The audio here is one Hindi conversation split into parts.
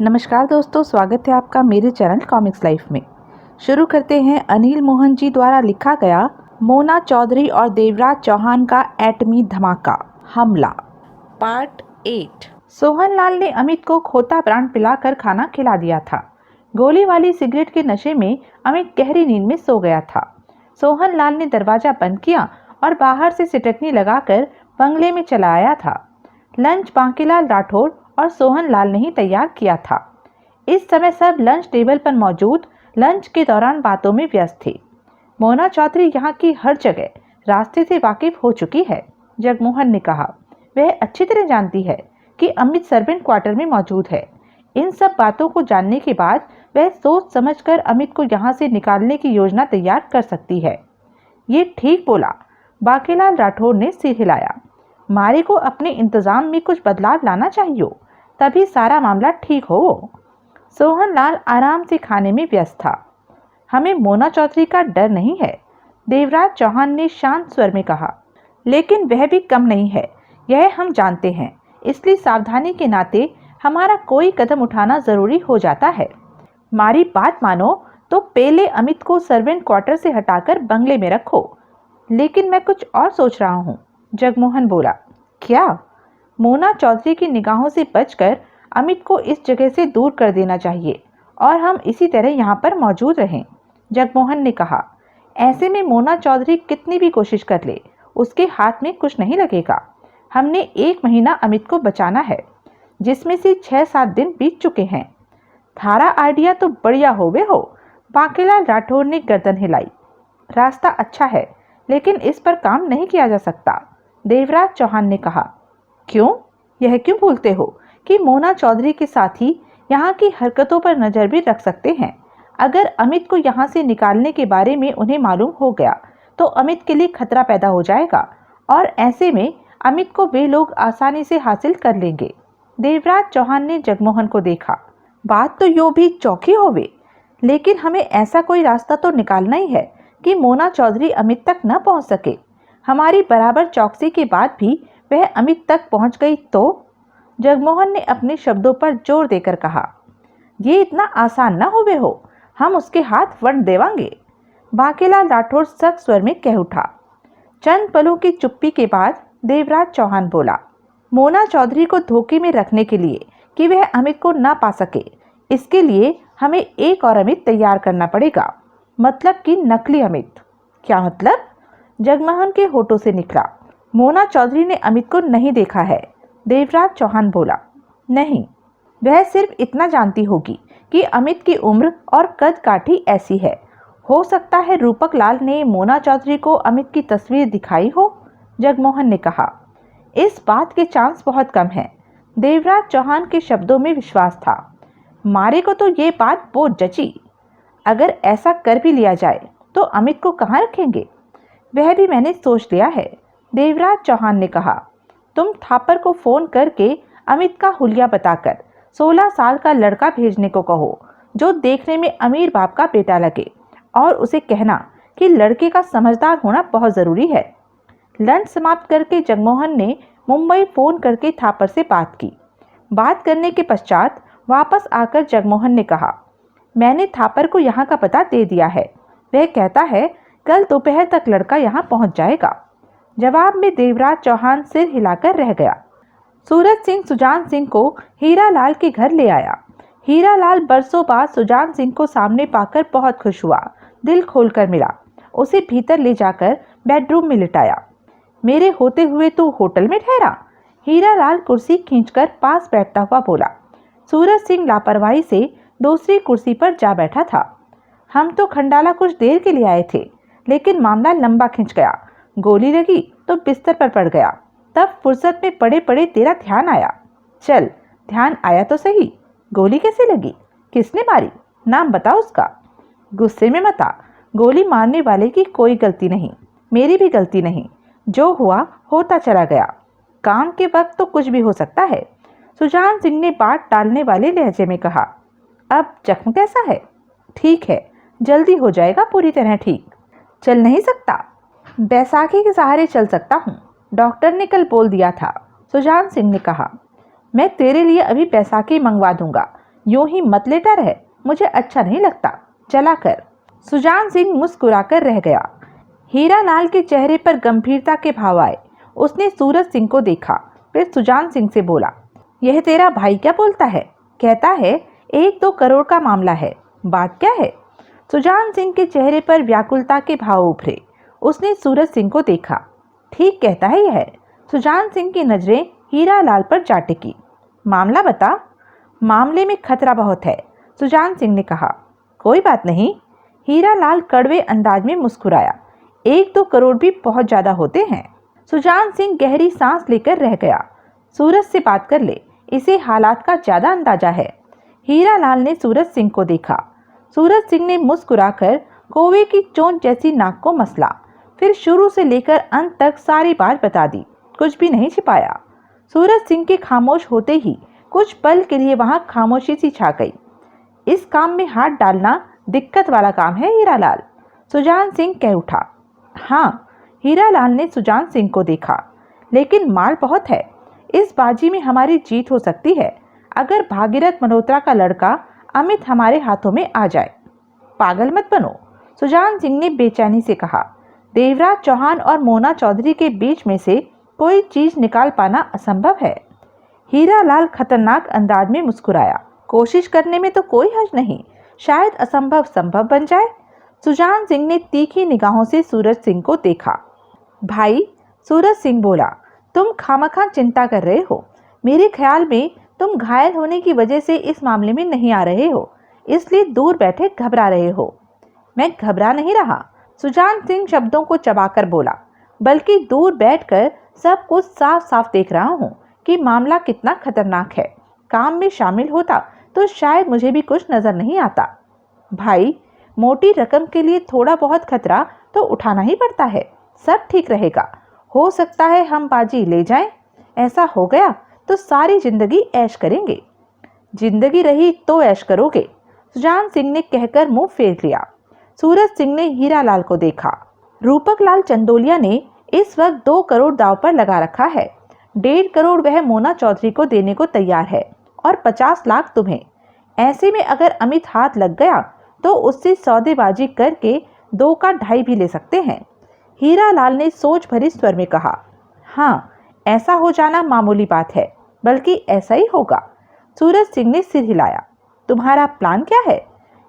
नमस्कार दोस्तों, स्वागत है आपका मेरे चैनल कॉमिक्स लाइफ में। शुरू करते हैं अनिल मोहन जी द्वारा लिखा गया मोना चौधरी और देवराज चौहान का एटमी धमाका हमला पार्ट 8। सोहन लाल ने अमित को खोता प्राण पिलाकर खाना खिला दिया था। गोली वाली सिगरेट के नशे में अमित गहरी नींद में सो गया था। सोहन लाल ने दरवाजा बंद किया और बाहर से सिटकनी लगाकर बंगले में चला आया था। लंच बांकीलाल राठौर और सोहन लाल ने ही तैयार किया था। इस समय सब लंच टेबल पर मौजूद लंच के दौरान बातों में व्यस्त थे। मोना चौधरी यहाँ की हर जगह रास्ते से वाकिफ हो चुकी है, जगमोहन ने कहा। वह अच्छी तरह जानती है कि अमित सर्वेंट क्वार्टर में मौजूद है। इन सब बातों को जानने के बाद वह सोच समझकर अमित को यहाँ से निकालने की योजना तैयार कर सकती है। ये ठीक बोला, बांकीलाल राठौर ने सिर हिलाया। मारी को अपने इंतजाम में कुछ बदलाव लाना चाहिए, तभी सारा मामला ठीक हो। सोहन लाल आराम से खाने में व्यस्त था। हमें मोना चौधरी का डर नहीं है, देवराज चौहान ने शांत स्वर में कहा। लेकिन वह भी कम नहीं है, यह हम जानते हैं। इसलिए सावधानी के नाते हमारा कोई कदम उठाना जरूरी हो जाता है। हमारी बात मानो तो पहले अमित को सर्वेंट क्वार्टर से हटाकर बंगले में रखो। लेकिन मैं कुछ और सोच रहा हूँ, जगमोहन बोला। क्या? मोना चौधरी की निगाहों से बचकर अमित को इस जगह से दूर कर देना चाहिए और हम इसी तरह यहाँ पर मौजूद रहें, जगमोहन ने कहा। ऐसे में मोना चौधरी कितनी भी कोशिश कर ले, उसके हाथ में कुछ नहीं लगेगा। हमने 1 महीना अमित को बचाना है, जिसमें से 6-7 दिन बीत चुके हैं। थारा आइडिया तो बढ़िया होवे हो, बांकीलाल राठौर ने गर्दन हिलाई। रास्ता अच्छा है, लेकिन इस पर काम नहीं किया जा सकता, देवराज चौहान ने कहा। क्यों? यह क्यों भूलते हो कि मोना चौधरी के साथ ही यहाँ की हरकतों पर नजर भी रख सकते हैं। अगर अमित को यहाँ से निकालने के बारे में उन्हें मालूम हो गया तो अमित के लिए खतरा पैदा हो जाएगा और ऐसे में अमित को वे लोग आसानी से हासिल कर लेंगे। देवराज चौहान ने जगमोहन को देखा। बात तो यो भी चौकी होवे, लेकिन हमें ऐसा कोई रास्ता तो निकालना ही है कि मोना चौधरी अमित तक न पहुँच सके। हमारी बराबर चौकसी के बाद भी वह अमित तक पहुँच गई तो? जगमोहन ने अपने शब्दों पर जोर देकर कहा। ये इतना आसान ना होवे हो, हम उसके हाथ वंड देवांगे, बांकीलाल राठौर सख्त स्वर में कह उठा। चंद पलों की चुप्पी के बाद देवराज चौहान बोला। मोना चौधरी को धोखे में रखने के लिए कि वह अमित को ना पा सके, इसके लिए हमें एक और अमित तैयार करना पड़ेगा, मतलब कि नकली अमित। क्या मतलब? जगमोहन के होठों से निकला। मोना चौधरी ने अमित को नहीं देखा है, देवराज चौहान बोला। नहीं, वह सिर्फ इतना जानती होगी कि अमित की उम्र और कद काठी ऐसी है। हो सकता है रूपक लाल ने मोना चौधरी को अमित की तस्वीर दिखाई हो, जगमोहन ने कहा। इस बात के चांस बहुत कम है, देवराज चौहान के शब्दों में विश्वास था। मारे को तो ये बात बहुत जची। अगर ऐसा कर भी लिया जाए तो अमित को कहाँ रखेंगे? वह भी मैंने सोच लिया है, देवराज चौहान ने कहा। तुम थापर को फोन करके अमित का हुलिया बताकर 16 साल का लड़का भेजने को कहो, जो देखने में अमीर बाप का बेटा लगे, और उसे कहना कि लड़के का समझदार होना बहुत ज़रूरी है। लंच समाप्त करके जगमोहन ने मुंबई फ़ोन करके थापर से बात की। बात करने के पश्चात वापस आकर जगमोहन ने कहा, मैंने थापर को यहाँ का पता दे दिया है। वह कहता है कल दोपहर तक लड़का यहाँ पहुँच जाएगा। जवाब में देवराज चौहान सिर हिलाकर रह गया। सूरज सिंह सुजान सिंह को हीरा लाल के घर ले आया। हीरा लाल बरसों बाद सुजान सिंह को सामने पाकर बहुत खुश हुआ, दिल खोलकर मिला। उसे भीतर ले जाकर बेडरूम में लिटाया। मेरे होते हुए तू होटल में ठहरा? हीरा लाल कुर्सी खींचकर पास बैठता हुआ बोला। सूरज सिंह लापरवाही से दूसरी कुर्सी पर जा बैठा था। हम तो खंडाला कुछ देर के लिए आए थे, लेकिन मामला लंबा खिंच गया। गोली लगी तो बिस्तर पर पड़ गया। तब फुर्सत में पड़े पड़े तेरा ध्यान आया। चल, ध्यान आया तो सही, गोली कैसे लगी? किसने मारी? नाम बता उसका। गुस्से में मत आ, गोली मारने वाले की कोई गलती नहीं, मेरी भी गलती नहीं। जो हुआ होता चला गया। काम के वक्त तो कुछ भी हो सकता है, सुजान सिंह ने बात टालने वाले लहजे में कहा। अब जख्म कैसा है? ठीक है, जल्दी हो जाएगा पूरी तरह ठीक। चल नहीं सकता? बैसाखी के सहारे चल सकता हूँ, डॉक्टर ने कल बोल दिया था, सुजान सिंह ने कहा। मैं तेरे लिए अभी बैसाखी मंगवा दूंगा, यूं ही मत लेटा रहे, मुझे अच्छा नहीं लगता, चला कर। सुजान सिंह मुस्कुराकर रह गया। हीरालाल के चेहरे पर गंभीरता के भाव आए। उसने सूरज सिंह को देखा, फिर सुजान सिंह से बोला, यह तेरा भाई क्या बोलता है? कहता है 1-2 करोड़ का मामला है, बात क्या है? सुजान सिंह के चेहरे पर व्याकुलता के भाव उभरे। उसने सूरज सिंह को देखा। ठीक कहता है यह। सुजान सिंह की नजरें हीरालाल पर जा टिकी। मामला बता। मामले में खतरा बहुत है, सुजान सिंह ने कहा। कोई बात नहीं। हीरालाल कड़वे अंदाज में मुस्कुराया। 1-2 करोड़ भी बहुत ज्यादा होते हैं। सुजान सिंह गहरी सांस लेकर रह गया। सूरज से बात कर ले, इसे हालात का ज्यादा अंदाजा है। हीरालाल ने सूरज सिंह को देखा। सूरज सिंह ने मुस्कुराकर कौवे की चोंच जैसी नाक को मसला, फिर शुरू से लेकर अंत तक सारी बात बता दी, कुछ भी नहीं छिपाया। सूरज सिंह के खामोश होते ही कुछ पल के लिए वहां खामोशी सी छा गई। इस काम में हाथ डालना दिक्कत वाला काम है हीरालाल, सुजान सिंह कह उठा। हाँ, हीरालाल ने सुजान सिंह को देखा। लेकिन माल बहुत है, इस बाजी में हमारी जीत हो सकती है अगर भागीरथ मल्होत्रा का लड़का अमित हमारे हाथों में आ जाए। पागल मत बनो, सुजान सिंह ने बेचैनी से कहा। देवराज चौहान और मोना चौधरी के बीच में से कोई चीज निकाल पाना असंभव है। हीरालाल खतरनाक अंदाज में मुस्कुराया। कोशिश करने में तो कोई हर्ज नहीं, शायद असंभव संभव बन जाए। सुजान सिंह ने तीखी निगाहों से सूरज सिंह को देखा। भाई, सूरज सिंह बोला, तुम खामखा चिंता कर रहे हो। मेरे ख्याल में तुम घायल होने की वजह से इस मामले में नहीं आ रहे हो, इसलिए दूर बैठे घबरा रहे हो। मैं घबरा नहीं रहा, सुजान सिंह शब्दों को चबाकर बोला, बल्कि दूर बैठकर सब कुछ साफ साफ देख रहा हूँ कि मामला कितना खतरनाक है। काम में शामिल होता तो शायद मुझे भी कुछ नजर नहीं आता। भाई, मोटी रकम के लिए थोड़ा बहुत खतरा तो उठाना ही पड़ता है। सब ठीक रहेगा, हो सकता है हम बाजी ले जाएं। ऐसा हो गया तो सारी जिंदगी ऐश करेंगे। जिंदगी रही तो ऐश करोगे, सुजान सिंह ने कहकर मुंह फेर लिया। सूरज सिंह ने हीरालाल को देखा। रूपक लाल चंदोलिया ने इस वक्त 2 करोड़ दांव पर लगा रखा है। 1.5 करोड़ वह मोना चौधरी को देने को तैयार है और 50 लाख तुम्हें। ऐसे में अगर अमित हाथ लग गया तो उससे सौदेबाजी करके 2 का 2.5 भी ले सकते हैं। हीरालाल ने सोच भरे स्वर में कहा। हाँ, ऐसा हो जाना मामूली बात है, बल्कि ऐसा ही होगा। सूरज सिंह ने सिर हिलाया। तुम्हारा प्लान क्या है?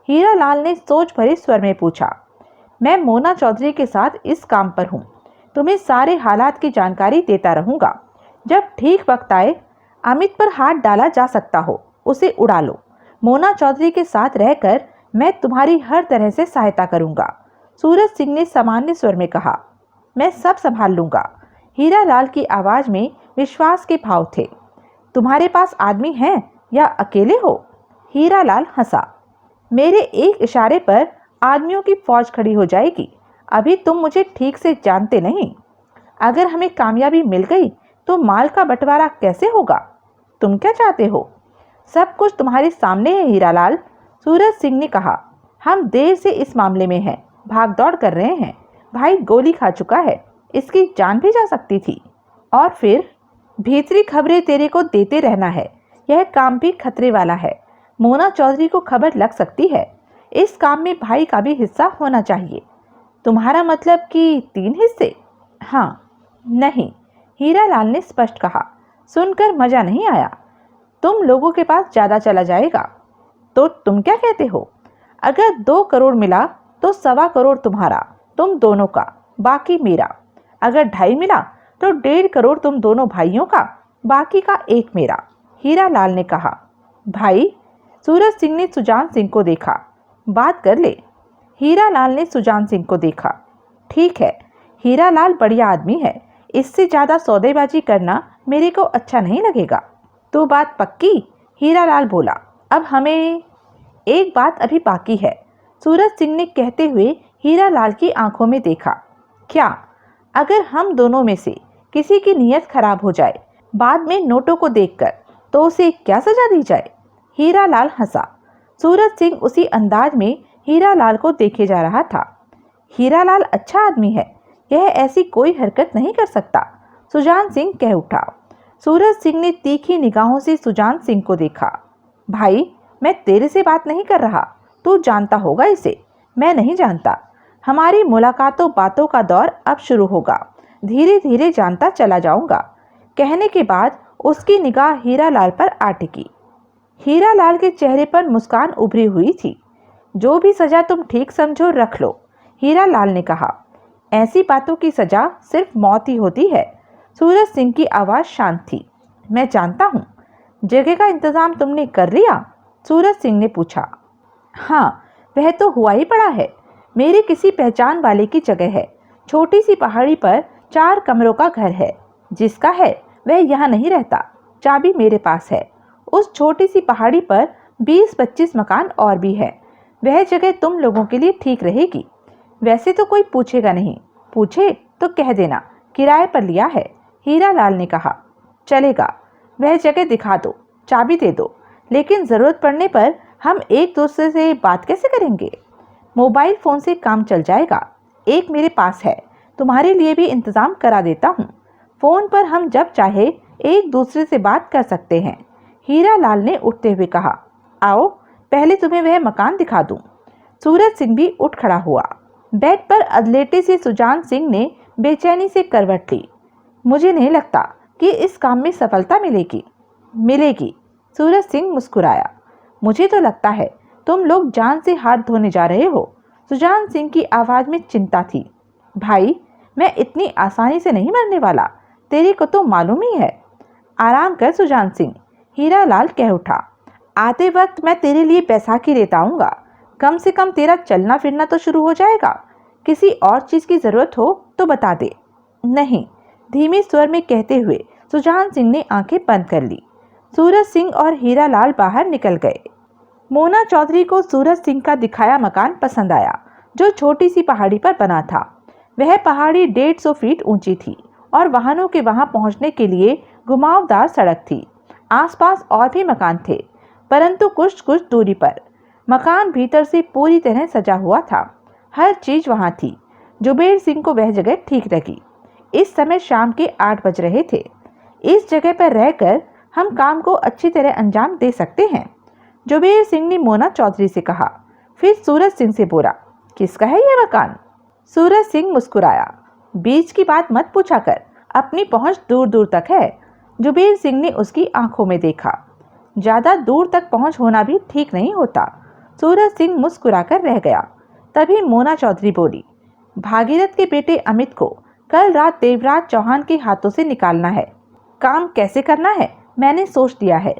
हीरालाल ने सोच भरे स्वर में पूछा। मैं मोना चौधरी के साथ इस काम पर हूँ, तुम्हें सारे हालात की जानकारी देता रहूंगा। जब ठीक वक्त आए, अमित पर हाथ डाला जा सकता हो, उसे उड़ा लो। मोना चौधरी के साथ रहकर मैं तुम्हारी हर तरह से सहायता करूंगा, सूरज सिंह ने सामान्य स्वर में कहा। मैं सब संभाल लूंगा। हीरालाल की आवाज में विश्वास के भाव थे। तुम्हारे पास आदमी हैं या अकेले हो? हीरालाल हंसा। मेरे एक इशारे पर आदमियों की फौज खड़ी हो जाएगी। अभी तुम मुझे ठीक से जानते नहीं। अगर हमें कामयाबी मिल गई तो माल का बंटवारा कैसे होगा? तुम क्या चाहते हो? सब कुछ तुम्हारे सामने है हीरालाल, सूरज सिंह ने कहा। हम देर से इस मामले में हैं, भाग दौड़ कर रहे हैं। भाई गोली खा चुका है, इसकी जान भी जा सकती थी। और फिर भीतरी खबरें तेरे को देते रहना है। यह काम भी खतरे वाला है। मोना चौधरी को खबर लग सकती है। इस काम में भाई का भी हिस्सा होना चाहिए। तुम्हारा मतलब कि 3 हिस्से? हाँ। नहीं, हीरालाल ने स्पष्ट कहा। सुनकर मजा नहीं आया। तुम लोगों के पास ज्यादा चला जाएगा। तो तुम क्या कहते हो? अगर 2 करोड़ मिला तो 1.25 करोड़ तुम्हारा, तुम दोनों का, बाकी मेरा। अगर 2.5 मिला तो 1.5 करोड़ तुम दोनों भाइयों का, बाकी का 1 मेरा, हीरालाल ने कहा। भाई, सूरज सिंह ने सुजान सिंह को देखा। बात कर ले। हीरालाल ने सुजान सिंह को देखा। ठीक है, हीरालाल बढ़िया आदमी है, इससे ज्यादा सौदेबाजी करना मेरे को अच्छा नहीं लगेगा। तो बात पक्की? हीरालाल बोला। अब हमें एक बात अभी बाकी है, सूरज सिंह ने कहते हुए हीरालाल की आंखों में देखा। क्या? अगर हम दोनों में से किसी की नीयत खराब हो जाए बाद में नोटों को देखकर, तो उसे क्या सजा दी जाए? हीरालाल हंसा। सूरज सिंह उसी अंदाज में हीरालाल को देखे जा रहा था। हीरालाल अच्छा आदमी है, यह ऐसी कोई हरकत नहीं कर सकता, सुजान सिंह कह उठा। सूरज सिंह ने तीखी निगाहों से सुजान सिंह को देखा। भाई, मैं तेरे से बात नहीं कर रहा, तू जानता होगा इसे, मैं नहीं जानता। हमारी मुलाकातों बातों का दौर अब शुरू होगा, धीरे धीरे जानता चला जाऊंगा। कहने के बाद उसकी निगाह हीरालाल पर आ टिकी। हीरालाल के चेहरे पर मुस्कान उभरी हुई थी। जो भी सजा तुम ठीक समझो रख लो, हीरालाल ने कहा। ऐसी बातों की सजा सिर्फ मौत ही होती है। सूरज सिंह की आवाज़ शांत थी। मैं जानता हूँ। जगह का इंतजाम तुमने कर लिया? सूरज सिंह ने पूछा। हाँ, वह तो हुआ ही पड़ा है। मेरे किसी पहचान वाले की जगह है। छोटी सी पहाड़ी पर 4 कमरों का घर है। जिसका है वह यहाँ नहीं रहता। चाबी मेरे पास है। उस छोटी सी पहाड़ी पर 20-25 मकान और भी है। वह जगह तुम लोगों के लिए ठीक रहेगी। वैसे तो कोई पूछेगा नहीं, पूछे तो कह देना किराए पर लिया है, हीरालाल ने कहा। चलेगा, वह जगह दिखा दो, चाबी दे दो, लेकिन ज़रूरत पड़ने पर हम एक दूसरे से बात कैसे करेंगे? मोबाइल फ़ोन से काम चल जाएगा। एक मेरे पास है, तुम्हारे लिए भी इंतज़ाम करा देता हूँ। फ़ोन पर हम जब चाहे एक दूसरे से बात कर सकते हैं, हीरालाल ने उठते हुए कहा। आओ, पहले तुम्हें वह मकान दिखा दूँ। सूरज सिंह भी उठ खड़ा हुआ। बेड पर अधलेटे से सुजान सिंह ने बेचैनी से करवट ली। मुझे नहीं लगता कि इस काम में सफलता मिलेगी। सूरज सिंह मुस्कुराया। मुझे तो लगता है तुम लोग जान से हाथ धोने जा रहे हो। सुजान सिंह की आवाज़ में चिंता थी। भाई, मैं इतनी आसानी से नहीं मरने वाला, तेरे को तो मालूम ही है। आराम कर सुजान सिंह, हीरालाल कह उठा। आते वक्त मैं तेरे लिए बैसाखी लेता आऊँगा। कम से कम तेरा चलना फिरना तो शुरू हो जाएगा। किसी और चीज़ की ज़रूरत हो तो बता दे। नहीं, धीमे स्वर में कहते हुए सुजान सिंह ने आंखें बंद कर ली। सूरज सिंह और हीरालाल बाहर निकल गए। मोना चौधरी को सूरज सिंह का दिखाया मकान पसंद आया, जो छोटी सी पहाड़ी पर बना था। वह पहाड़ी 150 फीट ऊंची थी और वाहनों के वहां पहुंचने के लिए घुमावदार सड़क थी। आसपास और भी मकान थे, परंतु कुछ कुछ दूरी पर। मकान भीतर से पूरी तरह सजा हुआ था। हर चीज वहां थी। जुबेर सिंह को वह जगह ठीक लगी। इस समय शाम के 8 बज रहे थे। इस जगह पर रहकर हम काम को अच्छी तरह अंजाम दे सकते हैं, जुबेर सिंह ने मोना चौधरी से कहा। फिर सूरज सिंह से बोला, किसका है यह मकान? सूरज सिंह मुस्कुराया। बीच की बात मत पूछा कर, अपनी पहुंच दूर दूर तक है। जुबेर सिंह ने उसकी आंखों में देखा। ज्यादा दूर तक पहुंच होना भी ठीक नहीं होता। सूरज सिंह मुस्कुराकर रह गया। तभी मोना चौधरी बोली, भागीरथ के बेटे अमित को कल रात देवराज चौहान के हाथों से निकालना है। काम कैसे करना है मैंने सोच दिया है।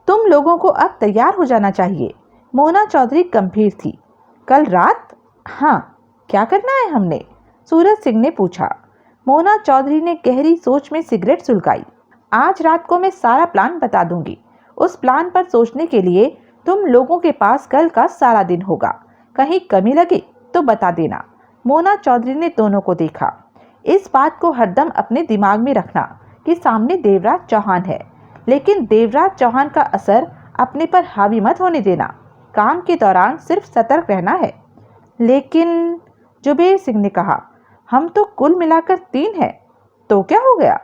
तुम लोगों को अब तैयार हो जाना चाहिए। मोना चौधरी गंभीर थी। कल रात? हाँ, क्या करना है हमने? सूरज सिंह ने पूछा। मोना चौधरी ने गहरी सोच में सिगरेट सुलगाई। आज रात को मैं सारा प्लान बता दूंगी। उस प्लान पर सोचने के लिए तुम लोगों के पास कल का सारा दिन होगा। कहीं कमी लगे तो बता देना। मोना चौधरी ने दोनों को देखा। इस बात को हरदम अपने दिमाग में रखना कि सामने देवराज चौहान है, लेकिन देवराज चौहान का असर अपने पर हावी मत होने देना। काम के दौरान सिर्फ सतर्क रहना है। लेकिन जुबेर सिंह ने कहा, हम तो कुल मिलाकर 3 हैं। तो क्या हो गया?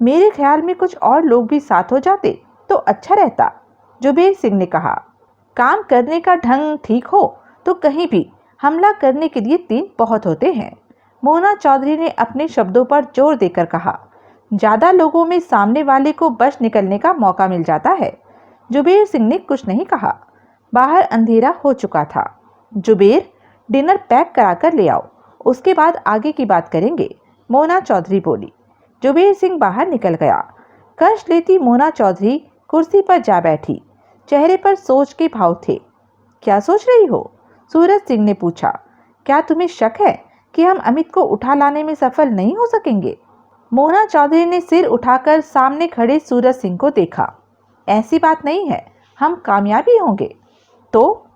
मेरे ख्याल में कुछ और लोग भी साथ हो जाते तो अच्छा रहता, जुबेर सिंह ने कहा। काम करने का ढंग ठीक हो तो कहीं भी हमला करने के लिए 3 बहुत होते हैं, मोना चौधरी ने अपने शब्दों पर जोर देकर कहा। ज्यादा लोगों में सामने वाले को बच निकलने का मौका मिल जाता है। जुबेर सिंह ने कुछ नहीं कहा। बाहर अंधेरा हो चुका था। जुबेर, डिनर पैक करा कर ले आओ, उसके बाद आगे की बात करेंगे, मोना चौधरी बोली। जुबेर सिंह बाहर निकल गया। कष्ट लेती मोना चौधरी कुर्सी पर जा बैठी। चेहरे पर सोच के भाव थे। क्या सोच रही हो? सूरज सिंह ने पूछा। क्या तुम्हें शक है कि हम अमित को उठा लाने में सफल नहीं हो सकेंगे? मोना चौधरी ने सिर उठाकर सामने खड़े सूरज सिंह को देखा। ऐसी बात नहीं है, हम कामयाब ही होंगे। तो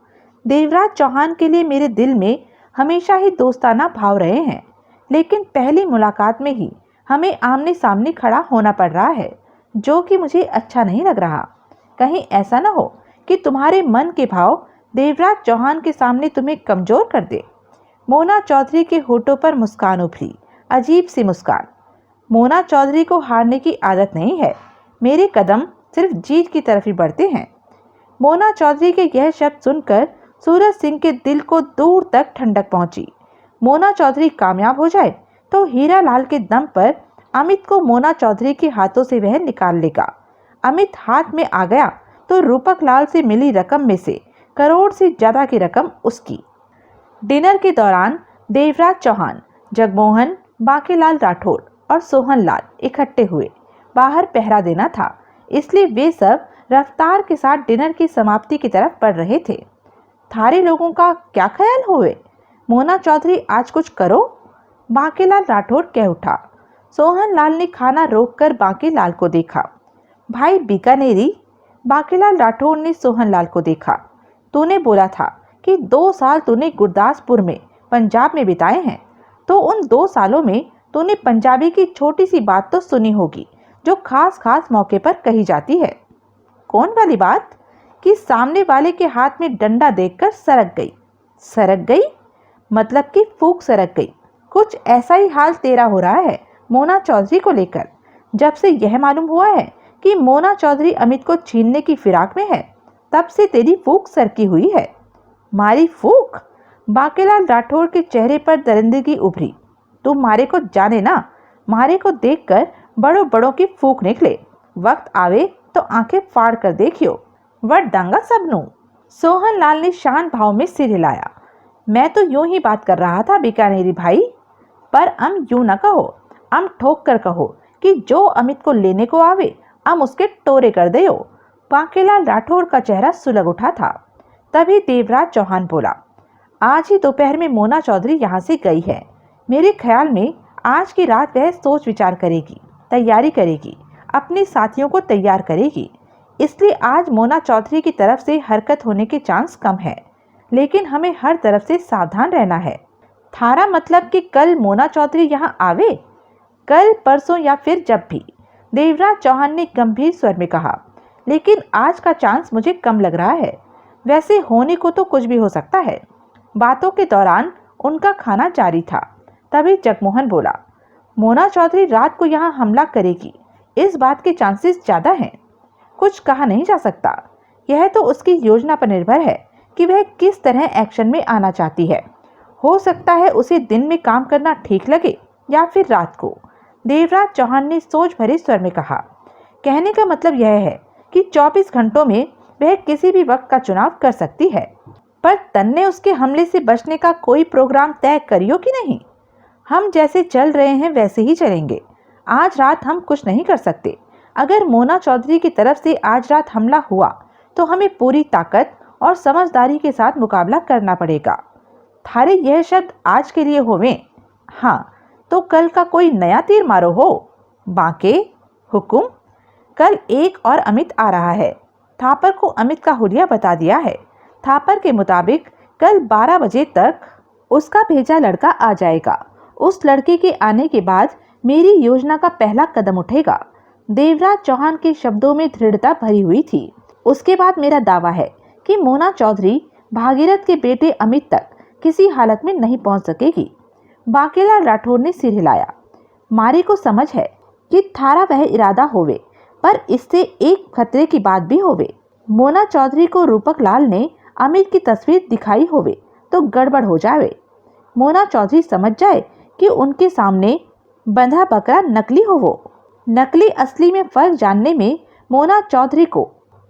देवराज चौहान के लिए मेरे दिल में हमेशा ही दोस्ताना भाव रहे हैं, लेकिन पहली मुलाकात में ही हमें आमने सामने खड़ा होना पड़ रहा है, जो कि मुझे अच्छा नहीं लग रहा। कहीं ऐसा ना हो कि तुम्हारे मन के भाव देवराज चौहान के सामने तुम्हें कमजोर कर दे। मोना चौधरी के होठों पर मुस्कान उभरी, अजीब सी मुस्कान। मोना चौधरी को हारने की आदत नहीं है। मेरे कदम सिर्फ जीत की तरफ ही बढ़ते हैं। मोना चौधरी के यह शब्द सुनकर सूरज सिंह के दिल को दूर तक ठंडक पहुंची। मोना चौधरी कामयाब हो जाए तो हीरा लाल के दम पर अमित को मोना चौधरी के हाथों से वह निकाल लेगा। अमित हाथ में आ गया तो रूपक लाल से मिली रकम में से करोड़ से ज्यादा की रकम उसकी। डिनर के दौरान देवराज चौहान, जगमोहन, बांकेलाल राठौड़ और सोहन लाल इकट्ठे हुए। बाहर पहरा देना था, इसलिए वे सब रफ्तार के साथ डिनर की समाप्ति की तरफ बढ़ रहे थे। थारे लोगों का क्या ख्याल हुए? मोना चौधरी आज कुछ करो, बांकेलाल राठौड़ कह उठा। सोहन लाल ने खाना रोककर बांकेलाल को देखा। भाई बीकानेरी, बांकेलाल राठौड़ ने सोहन लाल को देखा। तूने बोला था कि 2 साल तूने गुरदासपुर में पंजाब में बिताए हैं, तो उन 2 सालों में तूने पंजाबी की छोटी सी बात तो सुनी होगी जो खास खास मौके पर कही जाती है। कौन वाली बात? कि सामने वाले के हाथ में डंडा देखकर सरक गई। सरक गई मतलब कि फूंक सरक गई। कुछ ऐसा ही हाल तेरा हो रहा है मोना चौधरी को लेकर। जब से यह मालूम हुआ है कि मोना चौधरी अमित को छीनने की फिराक में है, तब से तेरी फूंक सरकी हुई है। मारी फूंक? बांकेलाल राठौड़ के चेहरे पर दरिंदगी उभरी। तू मारे को जाने ना, मारे को देखकर बड़ों बड़ों की फूंक निकले। वक्त आवे तो आंखें फाड़ कर देखियो, वट डांगा सबनू। सोहन लाल ने शांत भाव में सिर हिलाया। मैं तो यूं ही बात कर रहा था बीकानेरी भाई, पर अम यूं न कहो, अम ठोक कर कहो कि जो अमित को लेने को आवे अम उसके टोरे कर दे। बांकेलाल राठौड़ का चेहरा सुलग उठा था। तभी देवराज चौहान बोला, आज ही दोपहर में मोना चौधरी यहाँ से गई है। मेरे ख्याल में आज की रात वह सोच विचार करेगी, तैयारी करेगी, अपने साथियों को तैयार करेगी। इसलिए आज मोना चौधरी की तरफ से हरकत होने के चांस कम है, लेकिन हमें हर तरफ से सावधान रहना है। थारा मतलब कि कल मोना चौधरी यहाँ आवे? कल, परसों या फिर जब भी, देवराज चौहान ने गंभीर स्वर में कहा। लेकिन आज का चांस मुझे कम लग रहा है। वैसे होने को तो कुछ भी हो सकता है। बातों के दौरान उनका खाना जारी था। तभी जगमोहन बोला, मोना चौधरी रात को यहाँ हमला करेगी, इस बात के चांसेस ज़्यादा हैं। कुछ कहा नहीं जा सकता। यह तो उसकी योजना पर निर्भर है कि वह किस तरह एक्शन में आना चाहती है। हो सकता है उसे दिन में काम करना ठीक लगे या फिर रात को। देवराज चौहान ने सोच भरे स्वर में कहा। कहने का मतलब यह है कि 24 घंटों में वह किसी भी वक्त का चुनाव कर सकती है। पर तन्ने उसके हमले से बचने का कोई प्रोग्राम तय करियो कि नहीं? हम जैसे चल रहे हैं वैसे ही चलेंगे। आज रात हम कुछ नहीं कर सकते। अगर मोना चौधरी की तरफ से आज रात हमला हुआ तो हमें पूरी ताकत और समझदारी के साथ मुकाबला करना पड़ेगा। थारे यह शब्द आज के लिए होवे? हाँ, तो कल का कोई नया तीर मारो हो। बांके, हुकुम। कल एक और अमित आ रहा है। थापर को अमित का हुलिया बता दिया है। थापर के मुताबिक कल 12 बजे तक उसका भेजा लड़का आ जाएगा। उस लड़के के आने के बाद मेरी योजना का पहला कदम उठेगा। देवराज चौहान के शब्दों में दृढ़ता भरी हुई थी। उसके बाद मेरा दावा है कि मोना चौधरी भागीरथ के बेटे अमित तक किसी हालत में नहीं पहुंच सकेगी। बांकेलाल राठौड़ ने सिर हिलाया। मारी को समझ है कि थारा वह इरादा होवे, पर इससे एक खतरे की बात भी होवे। मोना चौधरी को रूपक लाल ने अमित की तस्वीर दिखाई होवे तो गड़बड़ हो जावे। मोना चौधरी समझ जाए कि उनके सामने बंधा बकरा नकली हो। वो नकली असली में फर्क जानने में मोना चौधरी को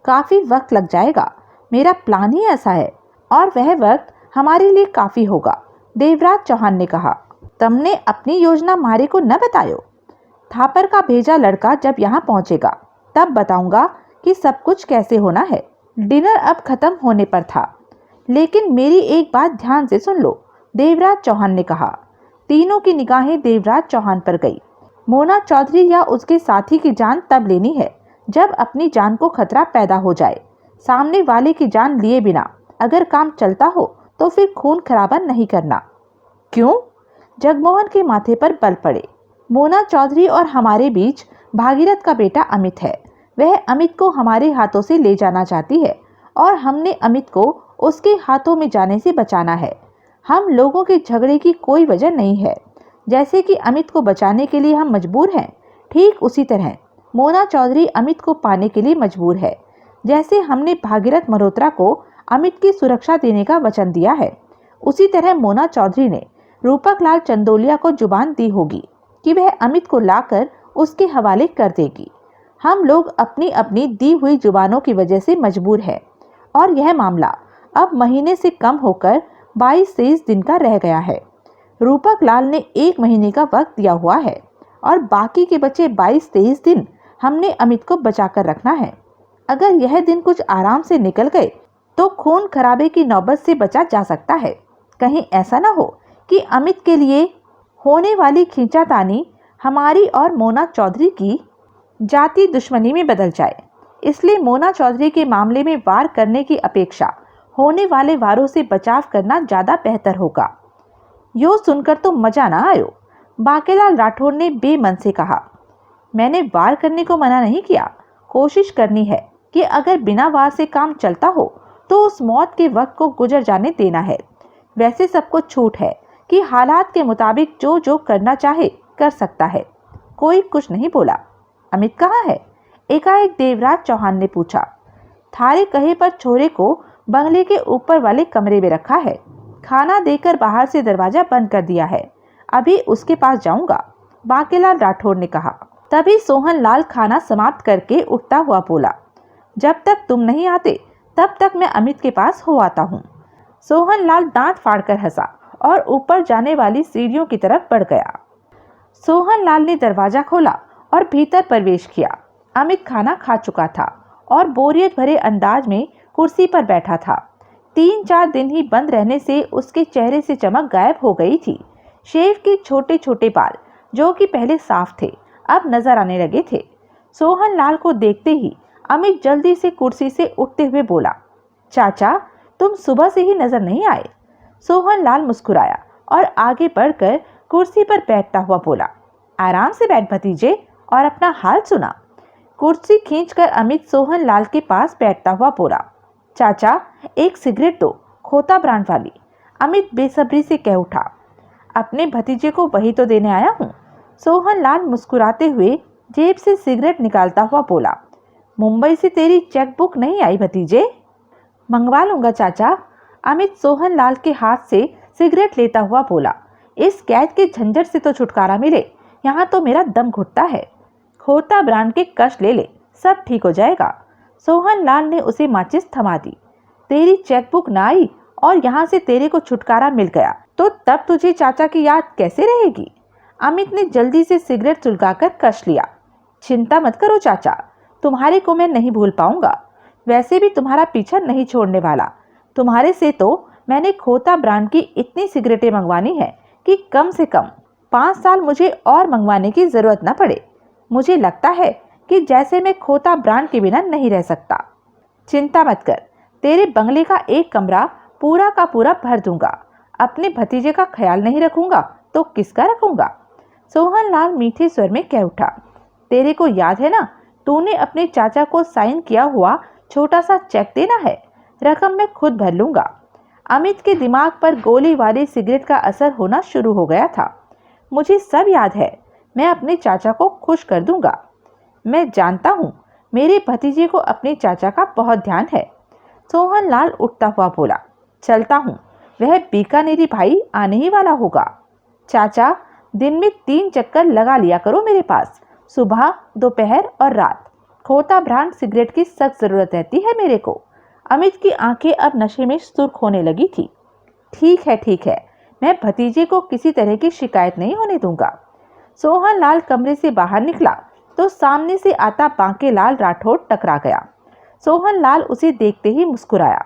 काफी वक्त लग जाएगा। मेरा प्लान ही ऐसा है और वह वक्त हमारे लिए काफी होगा, देवराज चौहान ने कहा। तुमने अपनी योजना मारे को न बतायो। थापर का भेजा लड़का जब यहाँ पहुंचेगा तब बताऊंगा कि सब कुछ कैसे होना है। डिनर अब खत्म होने पर था, लेकिन मेरी एक बात ध्यान से सुन लो, देवराज चौहान ने कहा। तीनों की निगाहें देवराज चौहान पर गई। मोना चौधरी या उसके साथी की जान तब लेनी है जब अपनी जान को खतरा पैदा हो जाए। सामने वाले की जान लिए बिना अगर काम चलता हो तो फिर खून खराबा नहीं करना। क्यों? जगमोहन के माथे पर बल पड़े। मोना चौधरी और हमारे बीच भागीरथ का बेटा अमित है। वह अमित को हमारे हाथों से ले जाना चाहती है और हमने अमित को उसके हाथों में जाने से बचाना है। हम लोगों के झगड़े की कोई वजह नहीं है। जैसे कि अमित को बचाने के लिए हम मजबूर हैं, ठीक उसी तरह मोना चौधरी अमित को पाने के लिए मजबूर है। जैसे हमने भागीरथ मल्होत्रा को अमित की सुरक्षा देने का वचन दिया है, उसी तरह मोना चौधरी ने रूपक लाल चंदोलिया को जुबान दी होगी कि वह अमित को लाकर उसके हवाले कर देगी। हम लोग अपनी अपनी दी हुई जुबानों की वजह से मजबूर है और यह मामला अब महीने से कम होकर 22-23 दिन का रह गया है। रूपक लाल ने 1 महीने का वक्त दिया हुआ है और बाकी के बचे 22-23 दिन हमने अमित को बचाकर रखना है। अगर यह दिन कुछ आराम से निकल गए तो खून खराबे की नौबत से बचा जा सकता है। कहीं ऐसा ना हो कि अमित के लिए होने वाली खींचातानी हमारी और मोना चौधरी की जाति दुश्मनी में बदल जाए। इसलिए मोना चौधरी के मामले में वार करने की अपेक्षा होने वाले वारों से बचाव करना ज्यादा बेहतर होगा। यो सुनकर तो मजा ना आयो, बांकेलाल राठौर ने बेमन से कहा। मैंने वार करने को मना नहीं किया, कोशिश करनी है कि अगर बिना वार से काम चलता हो तो उस मौत के वक्त को गुजर जाने देना है। वैसे सबको छूट है कि हालात के मुताबिक जो जो करना चाहे कर सकता है। कोई कुछ नहीं बोला। अमित कहाँ है? एकाएक देवराज चौहान ने पूछा। थारे कहे पर छोरे को बंगले के ऊपर वाले कमरे में रखा है। खाना देकर बाहर से दरवाजा बंद कर दिया है। अभी उसके पास जाऊंगा, बांकेलाल राठौर ने कहा। तभी सोहन लाल खाना समाप्त करके उठता हुआ बोला, जब तक तुम नहीं आते तब तक मैं अमित के पास हो आता हूँ। सोहन लाल दांत फाड़कर हंसा और ऊपर जाने वाली सीढ़ियों की तरफ बढ़ गया। सोहन लाल ने दरवाजा खोला और भीतर प्रवेश किया। अमित खाना खा चुका था और बोरियत भरे अंदाज में कुर्सी पर बैठा था। 3-4 दिन ही बंद रहने से उसके चेहरे से चमक गायब हो गई थी। शेव के छोटे छोटे बाल जो कि पहले साफ थे अब नजर आने लगे थे। सोहन लाल को देखते ही अमित जल्दी से कुर्सी से उठते हुए बोला, चाचा तुम सुबह से ही नजर नहीं आए। सोहन लाल मुस्कुराया और आगे बढ़कर कुर्सी पर बैठता हुआ बोला, आराम से बैठ भतीजे और अपना हाल सुना। कुर्सी खींचकर अमित सोहन लाल के पास बैठता हुआ बोला, चाचा एक सिगरेट दो, खोता ब्रांड वाली। अमित बेसब्री से कह उठा, अपने भतीजे को वही तो देने आया हूँ। सोहन लाल मुस्कुराते हुए जेब से सिगरेट निकालता हुआ बोला, मुंबई से तेरी चेकबुक नहीं आई भतीजे? मंगवा लूंगा चाचा। अमित सोहन लाल के हाथ से सिगरेट लेता हुआ बोला, इस कैद के झंझट से तो छुटकारा मिले, यहाँ तो मेरा दम घुटता है। खोता ब्रांड के कश ले ले, सब ठीक हो जाएगा। सोहन लाल ने उसे माचिस थमा दी। तेरी चेकबुक ना आई और यहाँ से तेरे को छुटकारा मिल गया तो तब तुझे चाचा की याद कैसे रहेगी? अमित ने जल्दी से सिगरेट सुलगाकर कश लिया। चिंता मत करो चाचा, तुम्हारे को मैं नहीं भूल पाऊंगा। वैसे भी तुम्हारा पीछा नहीं छोड़ने वाला। तुम्हारे से तो मैंने खोता ब्रांड की इतनी सिगरेटें मंगवानी है कि कम से कम 5 साल मुझे और मंगवाने की जरूरत न पड़े। मुझे लगता है कि जैसे मैं खोता ब्रांड के बिना नहीं रह सकता। चिंता मत कर, तेरे बंगले का एक कमरा पूरा का पूरा भर दूंगा। अपने भतीजे का ख्याल नहीं रखूंगा तो किसका रखूंगा? सोहन लाल मीठे स्वर में कह उठा, तेरे को याद है ना, तूने अपने चाचा को साइन किया हुआ छोटा सा चेक देना है, रकम मैं खुद भर लूंगा। अमित के दिमाग पर गोली वाली सिगरेट का असर होना शुरू हो गया था। मुझे सब याद है, मैं अपने चाचा को खुश कर दूंगा। मैं जानता हूँ मेरे भतीजे को अपने चाचा का बहुत ध्यान है। सोहन लाल उठता हुआ बोला, चलता हूँ, वह बीकानेरी भाई आने ही वाला होगा। चाचा दिन में 3 चक्कर लगा लिया करो मेरे पास, सुबह दोपहर और रात। खोता ब्रांड सिगरेट की सख्त जरूरत रहती है मेरे को। अमित की आंखें अब नशे में सुर्ख होने लगी थी। ठीक है, मैं भतीजे को किसी तरह की शिकायत नहीं होने दूंगा। सोहन लाल कमरे से बाहर निकला तो सामने से आता बांकेलाल राठौर टकरा गया। सोहन लाल उसे देखते ही मुस्कुराया।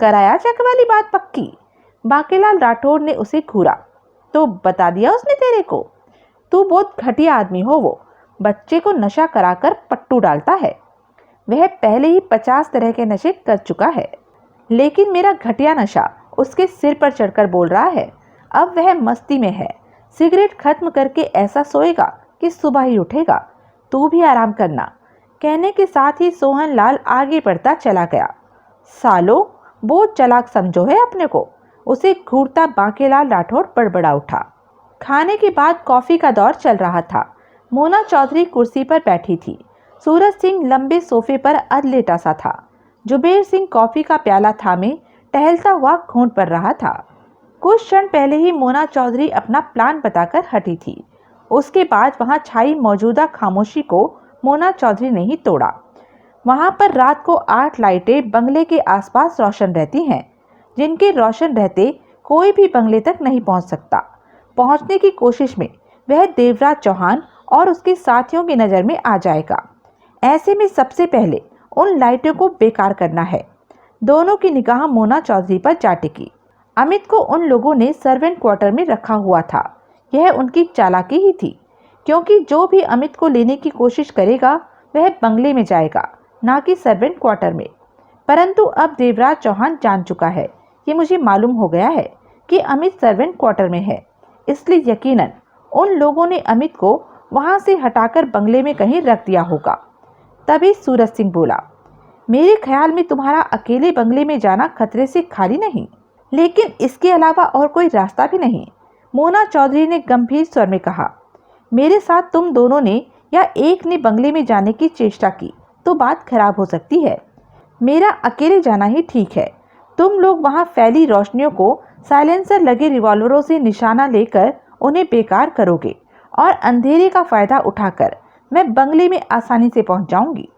कराया चेक वाली बात पक्की? बांकेलाल राठौर ने उसे घूरा। तो बता दिया उसने तेरे को? तू बहुत घटिया आदमी हो। वो बच्चे को नशा कराकर पट्टू डालता है। वह पहले ही 50 तरह के नशे कर चुका है, लेकिन मेरा घटिया नशा उसके सिर पर चढ़कर बोल रहा है। अब वह मस्ती में है, सिगरेट खत्म करके ऐसा सोएगा कि सुबह ही उठेगा। तू भी आराम करना। कहने के साथ ही सोहन लाल आगे बढ़ता चला गया। सालो बहुत चालाक समझो है अपने को, उसे घूरता बांकेलाल राठौर बड़बड़ा उठा। खाने के बाद कॉफी का दौर चल रहा था। मोना चौधरी कुर्सी पर बैठी थी। सूरज सिंह लंबे सोफे पर अधलेटा सा था। जुबेर सिंह कॉफी का प्याला थामे टहलता हुआ घूंट पर रहा था। कुछ क्षण पहले ही मोना चौधरी अपना प्लान बताकर हटी थी। उसके बाद वहां छाई मौजूदा खामोशी को मोना चौधरी ने ही तोड़ा। वहां पर रात को 8 लाइटें बंगले के आसपास रोशन रहती हैं, जिनके रोशन रहते कोई भी बंगले तक नहीं पहुंच सकता। पहुंचने की कोशिश में वह देवराज चौहान और उसके साथियों की नज़र में आ जाएगा। ऐसे में सबसे पहले उन लाइटों को बेकार करना है। दोनों की निगाह मोना चौधरी पर जा टिकी। अमित को उन लोगों ने सर्वेंट क्वार्टर में रखा हुआ था। यह उनकी चालाकी ही थी, क्योंकि जो भी अमित को लेने की कोशिश करेगा वह बंगले में जाएगा, ना कि सर्वेंट क्वार्टर में। परंतु अब देवराज चौहान जान चुका है, ये मुझे मालूम हो गया है कि अमित सर्वेंट क्वार्टर में है, इसलिए यकीनन उन लोगों ने अमित को वहां से हटाकर बंगले में कहीं रख दिया होगा। तभी सूरज सिंह बोला, मेरे ख्याल में तुम्हारा अकेले बंगले में जाना खतरे से खाली नहीं, लेकिन इसके अलावा और कोई रास्ता भी नहीं। मोना चौधरी ने गंभीर स्वर में कहा, मेरे साथ तुम दोनों ने या एक ने बंगले में जाने की चेष्टा की तो बात खराब हो सकती है। मेरा अकेले जाना ही ठीक है। तुम लोग वहां फैली रोशनियों को साइलेंसर लगे रिवॉल्वरों से निशाना लेकर उन्हें बेकार करोगे और अंधेरे का फायदा उठाकर मैं बंगले में आसानी से पहुंच जाऊंगी।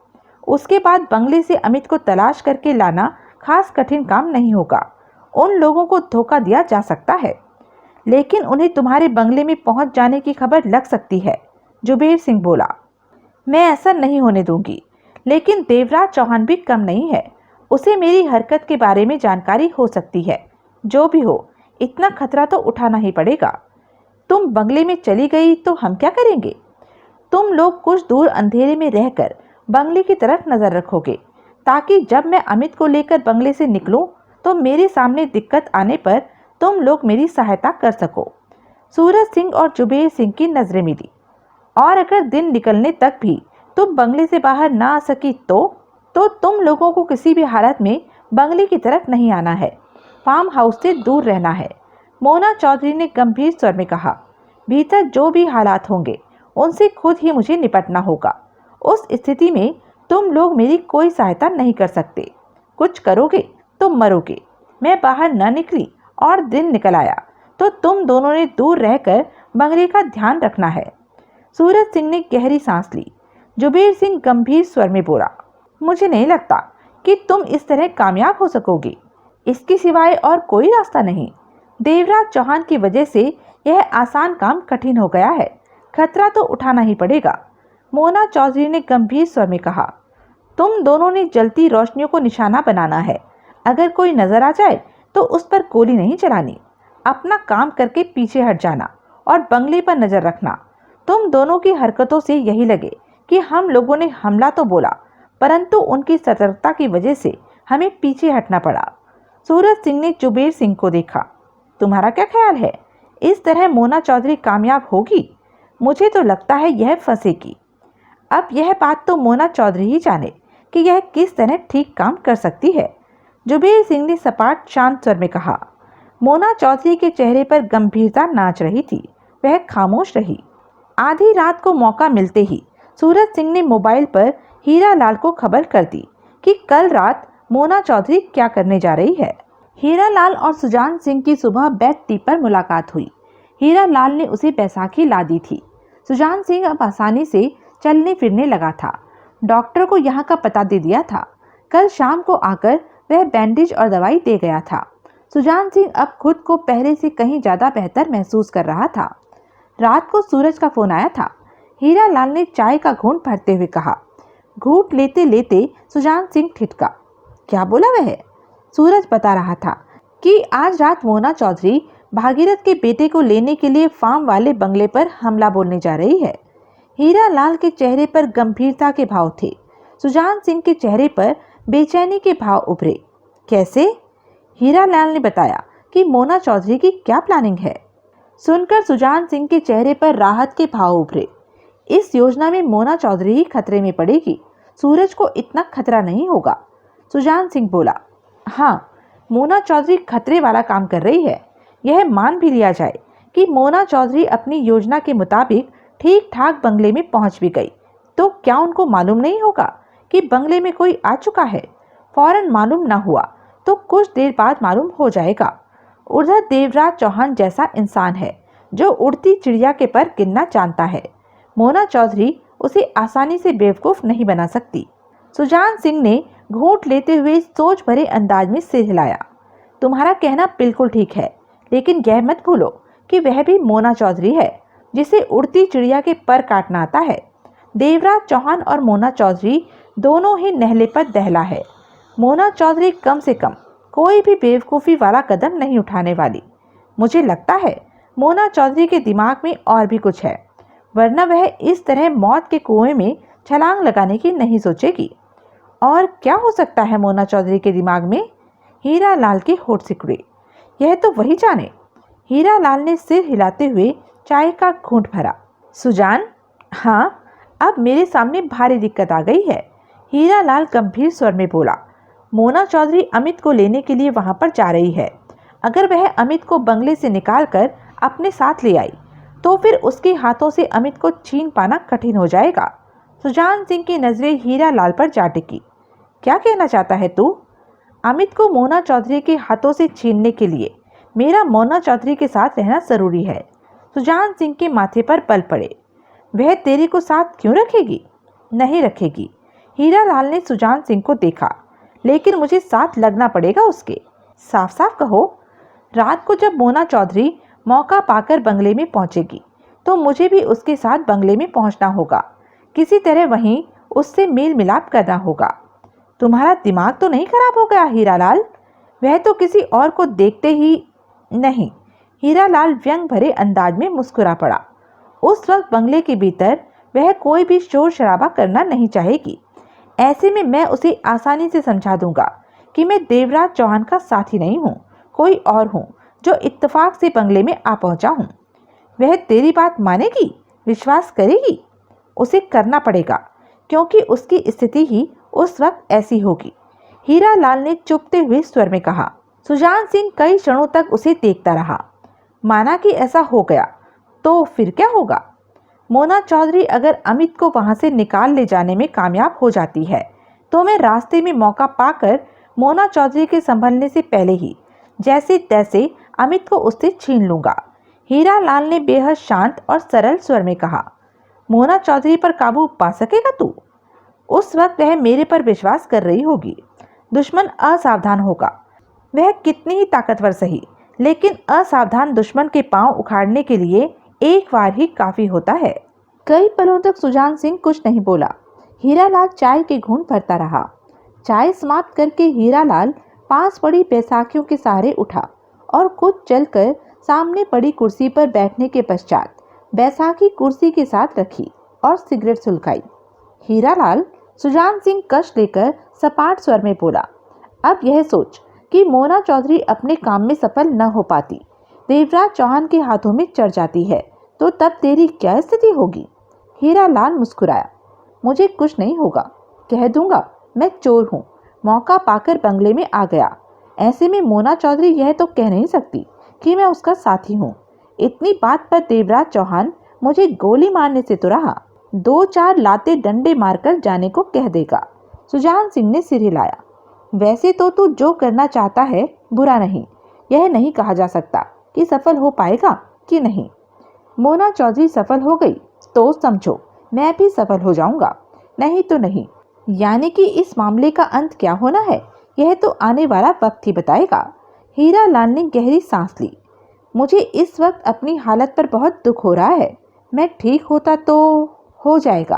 उसके बाद बंगले से अमित को तलाश करके लाना खास कठिन काम नहीं होगा। उन लोगों को धोखा दिया जा सकता है, लेकिन उन्हें तुम्हारे बंगले में पहुंच जाने की खबर लग सकती है। जुबेर सिंह बोला, मैं ऐसा नहीं होने दूंगी, लेकिन देवराज चौहान भी कम नहीं है। उसे मेरी हरकत के बारे में जानकारी हो सकती है। जो भी हो, इतना खतरा तो उठाना ही पड़ेगा। तुम बंगले में चली गई तो हम क्या करेंगे? तुम लोग कुछ दूर अंधेरे में रहकर बंगले की तरफ नजर रखोगे, ताकि जब मैं अमित को लेकर बंगले से निकलूं तो मेरे सामने दिक्कत आने पर तुम लोग मेरी सहायता कर सको। सूरज सिंह और जुबेर सिंह की नजरें मिली। और अगर दिन निकलने तक भी तुम बंगले से बाहर ना आ सकी तो तुम लोगों को किसी भी हालत में बंगले की तरफ नहीं आना है। फार्म हाउस से दूर रहना है। मोना चौधरी ने गंभीर स्वर में कहा, भीतर जो भी हालात होंगे उनसे खुद ही मुझे निपटना होगा। उस स्थिति में तुम लोग मेरी कोई सहायता नहीं कर सकते। कुछ करोगे तो मरोगे। मैं बाहर न निकली और दिन निकल आया तो तुम दोनों ने दूर रहकर बंगले का ध्यान रखना है। सूरज सिंह ने गहरी सांस ली। जुबेर सिंह गंभीर स्वर में बोला, मुझे नहीं लगता कि तुम इस तरह कामयाब हो सकोगी। इसके सिवाय और कोई रास्ता नहीं। देवराज चौहान की वजह से यह आसान काम कठिन हो गया है। खतरा तो उठाना ही पड़ेगा। मोना चौधरी ने गंभीर स्वर में कहा, तुम दोनों ने जलती रोशनियों को निशाना बनाना है। अगर कोई नजर आ जाए तो उस पर गोली नहीं चलानी। अपना काम करके पीछे हट जाना और बंगले पर नजर रखना। तुम दोनों की हरकतों से यही लगे कि हम लोगों ने हमला तो बोला, परंतु उनकी सतर्कता की वजह से हमें पीछे हटना पड़ा। सूरज सिंह ने जुबेर सिंह को देखा, तुम्हारा क्या ख्याल है? इस तरह मोना चौधरी कामयाब होगी? मुझे तो लगता है यह फंसेगी। अब यह बात तो मोना चौधरी ही जाने कि यह किस तरह ठीक काम कर सकती है। जुबेर सिंह ने सपाट शांत स्वर में कहा। मोना चौधरी के चेहरे पर गंभीरता नाच रही थी। वह खामोश रही। आधी रात को मौका मिलते ही सूरज सिंह ने मोबाइल पर हीरा लाल को खबर कर दी कि कल रात मोना चौधरी क्या करने जा रही है। हीरा लाल और सुजान सिंह की सुबह बेड टी पर मुलाकात हुई। हीरा लाल ने उसे बैसाखी ला दी थी। सुजान सिंह अब आसानी से चलने फिरने लगा था। डॉक्टर को यहाँ का पता दे दिया था। कल शाम को आकर वह बैंडेज और दवाई दे गया था। सुजान सिंह अब खुद को पहले से कहीं ज़्यादा बेहतर महसूस कर रहा था। रात को सूरज का फोन आया था। हीरा लाल ने चाय का घूंट भरते हुए कहा। घूंट लेते लेते सुजान सिंह ठिठका। क्या बोला वह? सूरज बता रहा था कि आज रात मोना चौधरी भागीरथ के बेटे को लेने के लिए फार्म वाले बंगले पर हमला बोलने जा रही है। हीरा लाल के चेहरे पर गंभीरता के भाव थे। सुजान सिंह के चेहरे पर बेचैनी के भाव उभरे। कैसे? हीरा लाल ने बताया कि मोना चौधरी की क्या प्लानिंग है। सुनकर सुजान सिंह के चेहरे पर राहत के भाव उभरे। इस योजना में मोना चौधरी ही खतरे में पड़ेगी। सूरज को इतना खतरा नहीं होगा। सुजान सिंह बोला, हाँ, मोना चौधरी खतरे वाला काम कर रही है। यह मान भी लिया जाए कि मोना चौधरी अपनी योजना के मुताबिक ठीक ठाक बंगले में पहुंच भी गई, तो क्या उनको मालूम नहीं होगा कि बंगले में कोई आ चुका है? फौरन मालूम न हुआ तो कुछ देर बाद मालूम हो जाएगा। उधर देवराज चौहान जैसा इंसान है जो उड़ती चिड़िया के पर गिनना जानता है। मोना चौधरी उसे आसानी से बेवकूफ नहीं बना सकती। सुजान सिंह ने घूंट लेते हुए सोच भरे अंदाज में सिर हिलाया। तुम्हारा कहना बिल्कुल ठीक है, लेकिन यह मत भूलो कि वह भी मोना चौधरी है जिसे उड़ती चिड़िया के पर काटना आता है। देवराज चौहान और मोना चौधरी दोनों ही नहले पर दहला है। मोना चौधरी कम से कम कोई भी बेवकूफ़ी वाला कदम नहीं उठाने वाली। मुझे लगता है मोना चौधरी के दिमाग में और भी कुछ है, वरना वह इस तरह मौत के कुएं में छलांग लगाने की नहीं सोचेगी। और क्या हो सकता है मोना चौधरी के दिमाग में? हीरा लाल के होठ सिकुड़े। यह तो वही जाने। हीरा लाल ने सिर हिलाते हुए चाय का घूंट भरा। सुजान, हाँ, अब मेरे सामने भारी दिक्कत आ गई है। हीरा लाल गंभीर स्वर में बोला। मोना चौधरी अमित को लेने के लिए वहां पर जा रही है। अगर वह अमित को बंगले से निकालकर अपने साथ ले आई तो फिर उसके हाथों से अमित को छीन पाना कठिन हो जाएगा। सुजान सिंह की नजरें हीरा लाल पर जा टिकी। क्या कहना चाहता है तू? अमित को मोना चौधरी के हाथों से छीनने के लिए मेरा मोना चौधरी के साथ रहना जरूरी है। सुजान सिंह के माथे पर बल पड़े। वह तेरे को साथ क्यों रखेगी? नहीं रखेगी। हीरा लाल ने सुजान सिंह को देखा। लेकिन मुझे साथ लगना पड़ेगा उसके। साफ साफ कहो। रात को जब मोना चौधरी मौका पाकर बंगले में पहुंचेगी तो मुझे भी उसके साथ बंगले में पहुंचना होगा। किसी तरह वहीं उससे मेल मिलाप करना होगा। तुम्हारा दिमाग तो नहीं खराब हो गया हीरा लाल? वह तो किसी और को देखते ही नहीं। हीरा लाल व्यंग भरे अंदाज में मुस्कुरा पड़ा। उस वक्त बंगले के भीतर वह कोई भी शोर शराबा करना नहीं चाहेगी। ऐसे में मैं उसे आसानी से समझा दूंगा कि मैं देवराज चौहान का साथी नहीं हूँ, कोई और हूँ जो इत्तेफाक से बंगले में आ पहुँचा हूँ। वह तेरी बात मानेगी, विश्वास करेगी? उसे करना पड़ेगा, क्योंकि उसकी स्थिति ही उस वक्त ऐसी होगी। हीरा लाल ने चुपते हुए स्वर में कहा। सुजान सिंह कई क्षणों तक उसे देखता रहा। माना कि ऐसा हो गया तो फिर क्या होगा? मोना चौधरी अगर अमित को वहां से निकाल ले जाने में कामयाब हो जाती है तो मैं रास्ते में मौका पाकर मोना चौधरी के संभलने से पहले ही जैसे तैसे अमित को उससे छीन लूंगा। हीरा लाल ने बेहद शांत और सरल स्वर में कहा। मोना चौधरी पर काबू पा सकेगा तू? उस वक्त वह मेरे पर विश्वास कर रही होगी। दुश्मन असावधान होगा। वह कितनी ही ताकतवर सही, लेकिन असावधान दुश्मन के पांव उखाड़ने के लिए एक बार ही काफी होता है। कई पलों तक सुजान सिंह कुछ नहीं बोला। हीरालाल चाय के घूंट भरता रहा। चाय समाप्त करके हीरालाल पास पड़ी बैसाखियों के सहारे उठा और कुछ चलकर सामने पड़ी कुर्सी पर बैठने के पश्चात बैसाखी कुर्सी के साथ रखी और सिगरेट सुलगाई। हीरालाल, सुजान सिंह कष्ट लेकर सपाट स्वर में बोला। अब यह सोच कि मोना चौधरी अपने काम में सफल न हो पाती, देवराज चौहान के हाथों में चढ़ जाती है तो तब तेरी क्या स्थिति होगी? हीरालाल मुस्कुराया। मुझे कुछ नहीं होगा, कह दूंगा मैं चोर हूँ, मौका पाकर बंगले में आ गया। ऐसे में मोना चौधरी यह तो कह नहीं सकती कि मैं उसका साथी हूँ। इतनी बात पर देवराज चौहान मुझे गोली मारने से तो रहा, 2-4 लाते डंडे मारकर जाने को कह देगा। सुजान सिंह ने सिर हिलाया। वैसे तो तू जो करना चाहता है बुरा नहीं, यह नहीं कहा जा सकता कि सफल हो पाएगा कि नहीं। मोना चौधरी सफल हो गई तो समझो मैं भी सफल हो जाऊंगा, नहीं तो नहीं। यानी कि इस मामले का अंत क्या होना है यह तो आने वाला वक्त ही बताएगा। हीरालाल ने गहरी सांस ली। मुझे इस वक्त अपनी हालत पर बहुत दुख हो रहा है। मैं ठीक होता तो हो जाएगा,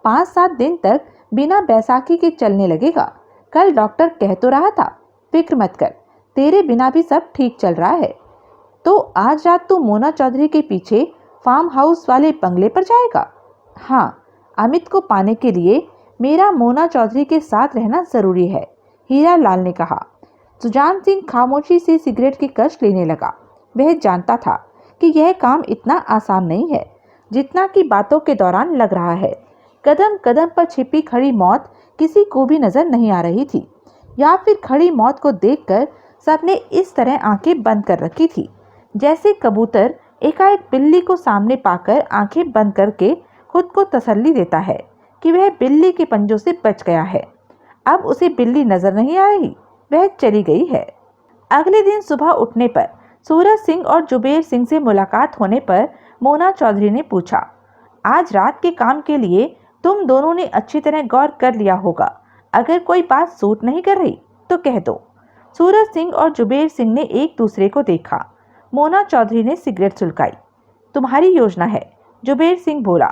5-7 दिन तक बिना बैसाखी के चलने लगेगा। कल डॉक्टर कह तो रहा था, फिक्र मत कर, तेरे बिना भी सब ठीक चल रहा है। तो आज रात तू मोना चौधरी के पीछे फार्म हाउस वाले बंगले पर जाएगा? हाँ, अमित को पाने के लिए मेरा मोना चौधरी के साथ रहना जरूरी है, हीरालाल ने कहा। सुजान सिंह खामोशी से सिगरेट की कश लेने लगा। वह जानता था कि यह काम इतना आसान नहीं है जितना कि बातों के दौरान लग रहा है। कदम कदम पर छिपी खड़ी मौत किसी को भी नजर नहीं आ रही थी, या फिर खड़ी मौत को देखकर सबने इस तरह आंखें बंद कर रखी थी जैसे कबूतर एकाएक बिल्ली को सामने पाकर आंखें बंद करके खुद को तसल्ली देता है कि वह बिल्ली के पंजों से बच गया है। अब उसे बिल्ली नजर नहीं आ रही, वह चली गई है। अगले दिन सुबह उठने पर सूरज सिंह और जुबेर सिंह से मुलाकात होने पर मोना चौधरी ने पूछा, आज रात के काम के लिए तुम दोनों ने अच्छी तरह गौर कर लिया होगा। अगर कोई बात सूट नहीं कर रही तो कह दो। सूरज सिंह और जुबेर सिंह ने एक दूसरे को देखा। मोना चौधरी ने सिगरेट सुलगाई। तुम्हारी योजना है, जुबेर सिंह बोला।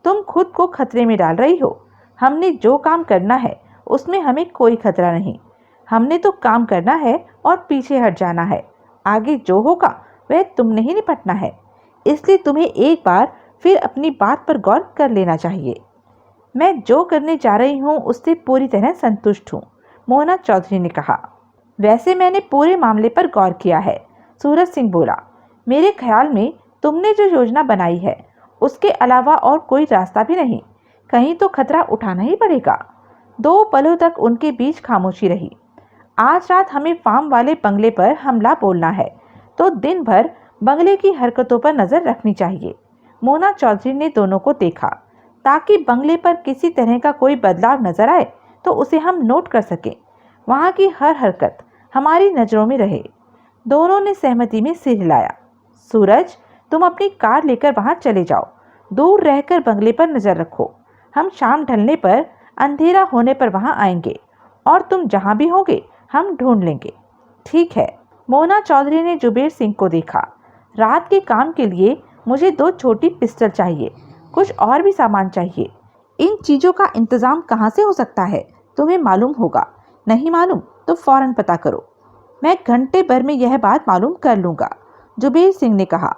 तुम खुद को खतरे में डाल रही हो। हमने जो काम करना है उसमें हमें कोई खतरा नहीं। हमने तो काम करना है और पीछे हट जाना है। आगे जो होगा वह तुमने ही निपटना है। इसलिए तुम्हें एक बार फिर अपनी बात पर गौर कर लेना चाहिए। मैं जो करने जा रही हूँ उससे पूरी तरह संतुष्ट हूँ, मोना चौधरी ने कहा। वैसे मैंने पूरे मामले पर गौर किया है, सूरज सिंह बोला। मेरे ख्याल में तुमने जो योजना बनाई है उसके अलावा और कोई रास्ता भी नहीं। कहीं तो खतरा उठाना ही पड़ेगा। 2 पलों तक उनके बीच खामोशी रही। आज रात हमें फार्म वाले बंगले पर हमला बोलना है तो दिन भर बंगले की हरकतों पर नजर रखनी चाहिए। मोना चौधरी ने दोनों को देखा ताकि बंगले पर किसी तरह का कोई बदलाव नजर आए तो उसे हम नोट कर सकें। वहां की हर हरकत हमारी नजरों में रहे। दोनों ने सहमति में सिर हिलाया। सूरज, तुम अपनी कार लेकर वहां चले जाओ। दूर रहकर बंगले पर नजर रखो। हम शाम ढलने पर, अंधेरा होने पर वहां आएंगे और तुम जहां भी होगे हम ढूंढ लेंगे। ठीक है। मोना चौधरी ने जुबेर सिंह को देखा। रात के काम के लिए मुझे 2 छोटी पिस्टल चाहिए, कुछ और भी सामान चाहिए। इन चीजों का इंतजाम कहाँ से हो सकता है, तुम्हें मालूम होगा। नहीं मालूम तो फौरन पता करो। मैं घंटे भर में यह बात मालूम कर लूंगा, जुबेर सिंह ने कहा।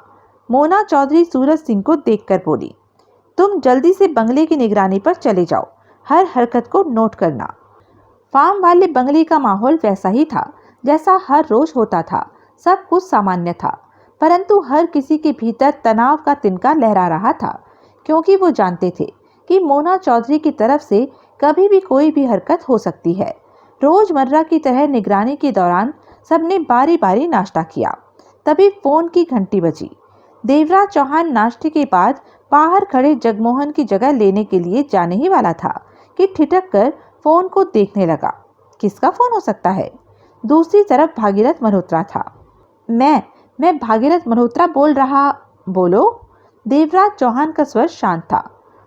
मोना चौधरी सूरज सिंह को देखकर बोली, तुम जल्दी से बंगले की निगरानी पर चले जाओ। हर हरकत को नोट करना। फार्म वाले बंगले का माहौल वैसा ही था जैसा हर रोज होता था। सब कुछ सामान्य था, परंतु हर किसी के भीतर तनाव का तिनका लहरा रहा था, क्योंकि वो जानते थे कि मोना चौधरी की तरफ से कभी भी कोई भी हरकत हो सकती है। रोजमर्रा की तरह निगरानी के दौरान सबने बारी बारी नाश्ता किया। तभी फोन की घंटी बजी। देवराज चौहान नाश्ते के बाद बाहर खड़े जगमोहन की जगह लेने के लिए जाने ही वाला था कि ठिठक कर फोन को देखने लगा। किसका फोन हो सकता है? दूसरी तरफ भागीरथ मल्होत्रा था। मैं भागीरथ मल्होत्रा बोल रहा। बोलो। देवराज चौहान का स्वर शांत था।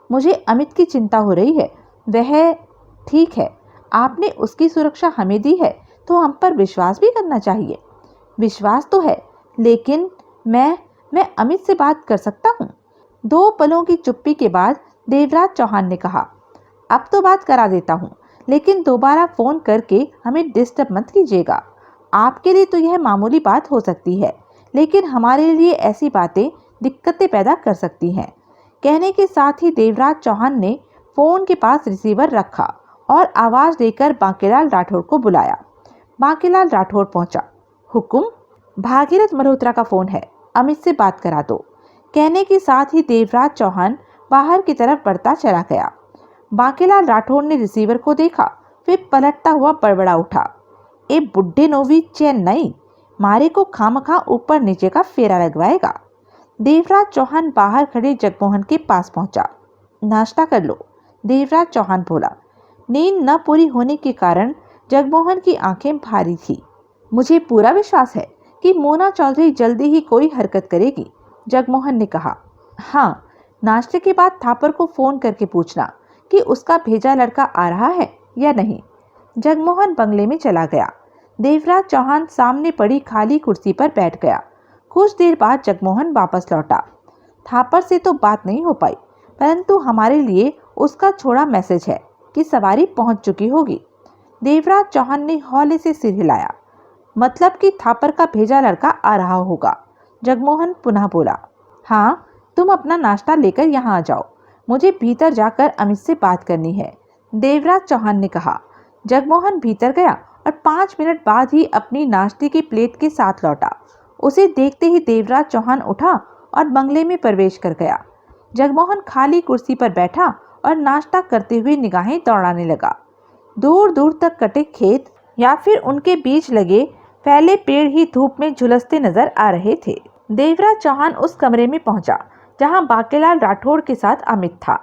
मुझे अमित की चिंता हो रही है। वह ठीक है, आपने उसकी सुरक्षा हमें दी है तो हम पर विश्वास भी करना चाहिए। विश्वास तो है, लेकिन मैं अमित से बात कर सकता हूँ। 2 पलों की चुप्पी के बाद देवराज चौहान ने कहा, अब तो बात करा देता हूँ, लेकिन दोबारा फोन करके हमें डिस्टर्ब मत कीजिएगा। आपके लिए तो यह मामूली बात हो सकती है, लेकिन हमारे लिए ऐसी बातें दिक्कतें पैदा कर सकती हैं। कहने के साथ ही देवराज चौहान ने फोन के पास रिसीवर रखा और आवाज देकर बांकेलाल राठौड़ को बुलाया। बांकेलाल राठौड़ पहुंचा। हुकुम? भागीरथ मल्होत्रा का फोन है, अमित से बात करा दो। कहने के साथ ही देवराज चौहान बाहर की तरफ बढ़ता चला गया। बांकेलाल राठौड़ ने रिसीवर को देखा, फिर पलटता हुआ बड़बड़ा उठा, ए बुड्ढे नोवी चेन्नई, मारे को खामखा ऊपर नीचे का फेरा लगवाएगा। देवराज चौहान बाहर खड़े जगमोहन के पास पहुंचा। नाश्ता कर लो, देवराज चौहान बोला। नींद न पूरी होने के कारण जगमोहन की आंखें भारी थी। मुझे पूरा विश्वास है कि मोना चौधरी जल्दी ही कोई हरकत करेगी, जगमोहन ने कहा। हाँ, नाश्ते के बाद थापर को फोन करके पूछना कि उसका भेजा लड़का आ रहा है या नहीं। जगमोहन बंगले में चला गया। देवराज चौहान सामने पड़ी खाली कुर्सी पर बैठ गया। कुछ देर बाद जगमोहन वापस लौटा। थापर से तो बात नहीं हो पाई, परंतु हमारे लिए उसका छोड़ा मैसेज है कि सवारी पहुंच चुकी होगी। देवराज चौहान ने हौले से सिर हिलाया। मतलब कि थापर का भेजा लड़का आ रहा होगा, जगमोहन पुनः बोला। हाँ, तुम अपना नाश्ता लेकर यहाँ आ जाओ। मुझे भीतर जाकर अमित से बात करनी है, देवराज चौहान ने कहा। जगमोहन भीतर गया और 5 मिनट बाद ही अपनी नाश्ते की प्लेट के साथ लौटा। उसे देखते ही देवराज चौहान उठा और बंगले में प्रवेश कर गया। जगमोहन खाली कुर्सी पर बैठा और नाश्ता करते हुए निगाहें दौड़ाने लगा। दूर दूर तक कटे खेत या फिर उनके बीच लगे फैले पेड़ ही धूप में झुलसते नजर आ रहे थे। देवराज चौहान उस कमरे में पहुंचा जहां बांकेलाल राठौड़ के साथ अमित था।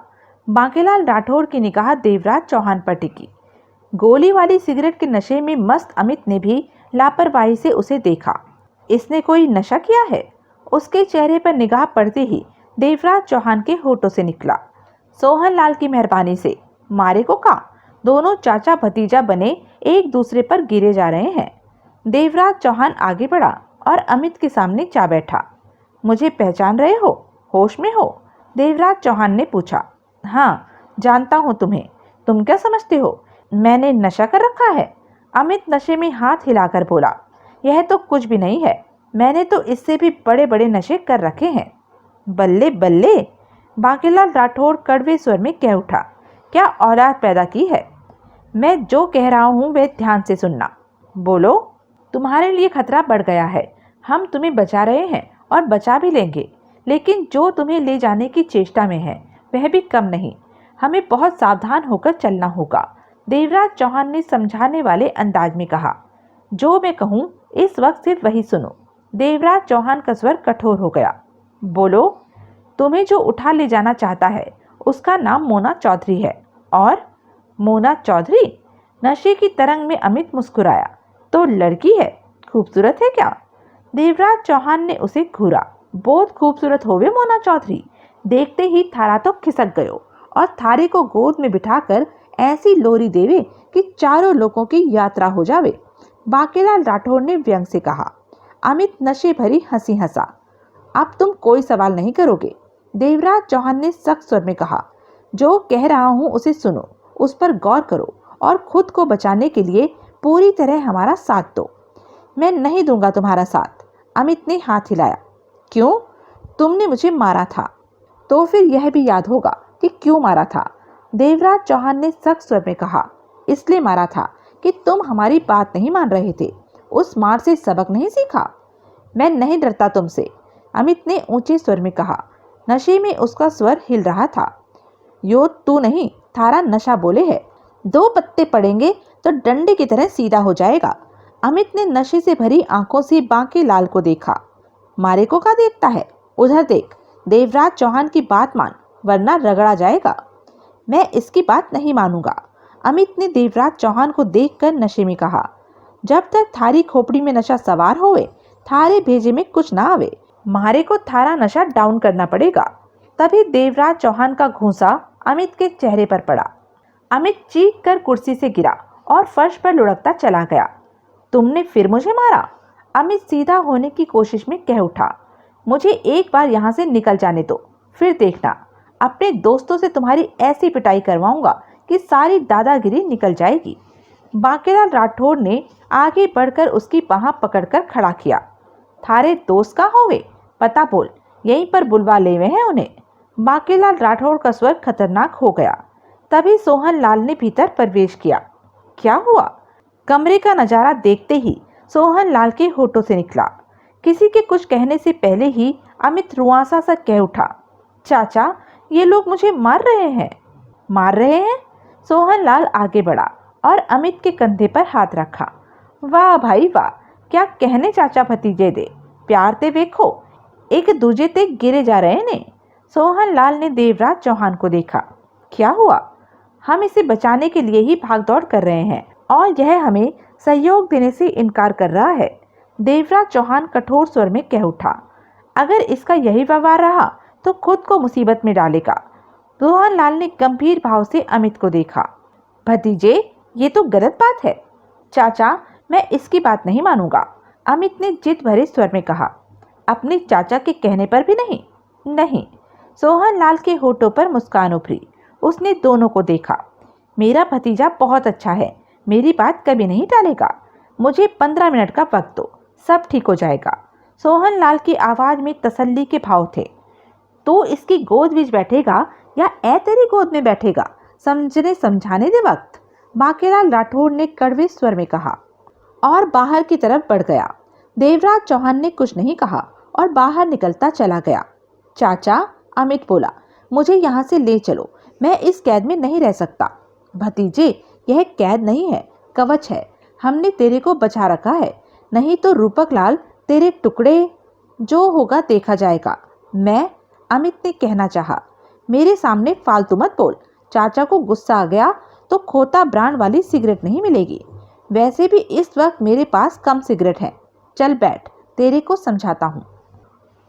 बांकेलाल राठौड़ की निगाह देवराज चौहान पर टिकी। गोली वाली सिगरेट के नशे में मस्त अमित ने भी लापरवाही से उसे देखा। इसने कोई नशा किया है? उसके चेहरे पर निगाह पड़ते ही देवराज चौहान के होठों से निकला, सोहन लाल की मेहरबानी से मारे को कहा। दोनों चाचा भतीजा बने एक दूसरे पर गिरे जा रहे हैं। देवराज चौहान आगे बढ़ा और अमित के सामने जा बैठा। मुझे पहचान रहे हो? होश में हो? देवराज चौहान ने पूछा। हाँ, जानता हूँ तुम्हें। तुम क्या समझते हो मैंने नशा कर रखा है? अमित नशे में हाथ हिलाकर बोला। यह तो कुछ भी नहीं है, मैंने तो इससे भी बड़े बड़े नशे कर रखे हैं। बल्ले बल्ले, बांकेलाल राठौड़ कड़वे स्वर में कह उठा। क्या औलाद पैदा की है। मैं जो कह रहा हूँ वह ध्यान से सुनना। बोलो। तुम्हारे लिए खतरा बढ़ गया है। हम तुम्हें बचा रहे हैं और बचा भी लेंगे, लेकिन जो तुम्हें ले जाने की चेष्टा में है वह भी कम नहीं। हमें बहुत सावधान होकर चलना होगा, देवराज चौहान ने समझाने वाले अंदाज में कहा। जो मैं कहूँ इस वक्त सिर्फ वही सुनो। देवराज चौहान का स्वर कठोर हो गया। बोलो। तुम्हें जो उठा ले जाना चाहता है उसका नाम मोना चौधरी है। और? मोना चौधरी? नशे की तरंग में अमित मुस्कुराया। तो लड़की है? खूबसूरत है क्या? देवराज चौहान ने उसे घूरा। बहुत खूबसूरत होवे मोना चौधरी। देखते ही थारा तो खिसक गयो और थारे को गोद में बिठाकर ऐसी लोरी देवे कि चारों लोगों की यात्रा हो जावे। बांकेलाल राठौड़ ने व्यंग से कहा। अमित नशे भरी हंसी हंसा। अब तुम कोई सवाल नहीं करोगे, देवराज चौहान ने सख्त स्वर में कहा। जो कह रहा हूं उसे सुनो, उस पर गौर करो और खुद को बचाने के लिए पूरी तरह हमारा साथ दो। मैं नहीं दूंगा तुम्हारा साथ। अमित ने हाथ हिलाया। क्यों? तुमने मुझे मारा था, तो फिर यह भी याद होगा कि क्यों मारा था। देवराज चौहान ने सख्त स्वर में कहा। इसलिए मारा था कि तुम हमारी बात नहीं मान रहे थे। उस मार से सबक नहीं सीखा? मैं नहीं डरता तुमसे, अमित ने ऊंचे स्वर में कहा। नशे में उसका स्वर हिल रहा था। यो तू नहीं, थारा नशा बोले है। 2 पत्ते पड़ेंगे तो डंडे की तरह सीधा हो जाएगा। अमित ने नशे से भरी आंखों से बांकेलाल को देखा। मारे को क्या देखता है? उधर देख। देवराज चौहान की बात मान, वरना रगड़ा जाएगा। मैं इसकी बात नहीं मानूंगा, अमित ने देवराज चौहान को देखकर नशे में कहा। जब तक थारी खोपड़ी में नशा सवार होवे, थारे भेजे में कुछ ना आवे। मारे को थारा नशा डाउन करना पड़ेगा। तभी देवराज चौहान का घूंसा अमित के चेहरे पर पड़ा। अमित चीख कर कुर्सी से गिरा और फर्श पर लुढ़कता चला गया। तुमने फिर मुझे मारा? अमित सीधा होने की कोशिश में कह उठा। मुझे एक बार यहाँ से निकल जाने दो, फिर देखना। अपने दोस्तों से तुम्हारी ऐसी पिटाई करवाऊंगा कि सारी दादागिरी निकल जाएगी। बांकेलाल राठौड़ ने आगे बढ़कर उसकी बाह पकड़कर खड़ा किया। थारे दोस्त का होवे? पता बोल, यहीं पर बुलवा ले हुए हैं उन्हें। बांकेलाल राठौड़ का स्वर खतरनाक हो गया। तभी सोहन लाल ने भीतर प्रवेश किया। क्या हुआ? कमरे का नजारा देखते ही सोहन लाल के होठों से निकला। किसी के कुछ कहने से पहले ही अमित रुआंसा सा कह उठा। चाचा, ये लोग मुझे मार रहे हैं। मार रहे हैं? सोहन लाल आगे बढ़ा और अमित के कंधे पर हाथ रखा। वाह भाई वाह, क्या कहने चाचा भतीजे दे, प्यार ते देखो, एक दूजे ते गिरे जा रहे ने। सोहन लाल ने देवराज चौहान को देखा। क्या हुआ? हम इसे बचाने के लिए ही भागदौड़ कर रहे हैं और यह हमें सहयोग देने से इनकार कर रहा है। देवराज चौहान कठोर स्वर में कह उठा। अगर इसका यही व्यवहार रहा तो खुद को मुसीबत में डालेगा। सोहन लाल ने गंभीर भाव से अमित को देखा। भतीजे, ये तो गलत बात है। चाचा, मैं इसकी बात नहीं मानूंगा, अमित ने जिद भरे स्वर में कहा। अपने चाचा के कहने पर भी नहीं? नहीं। सोहन लाल के होठों पर मुस्कान उभरी। उसने दोनों को देखा। मेरा भतीजा बहुत अच्छा है, मेरी बात कभी नहीं टालेगा। मुझे 15 मिनट का वक्त दो, सब ठीक हो जाएगा। सोहन लाल की आवाज में तसल्ली के भाव थे। तो इसकी गोद बीच बैठेगा या ए तेरी गोद में बैठेगा, समझाने दे वक्त, बांकेलाल राठौड़ ने कड़वे स्वर में कहा और बाहर की तरफ बढ़ गया। देवराज चौहान ने कुछ नहीं कहा और बाहर निकलता चला गया। चाचा, अमित बोला, मुझे यहाँ से ले चलो, मैं इस कैद में नहीं रह सकता। भतीजे, यह कैद नहीं है, कवच है। हमने तेरे को बचा रखा है, नहीं तो रूपक लाल तेरे टुकड़े। जो होगा देखा जाएगा। मैं, अमित ने कहना चाहा। मेरे सामने फालतू मत बोल। चाचा को गुस्सा आ गया तो खोता ब्रांड वाली सिगरेट नहीं मिलेगी। वैसे भी इस वक्त मेरे पास कम सिगरेट है। चल बैठ, तेरे को समझाता हूँ।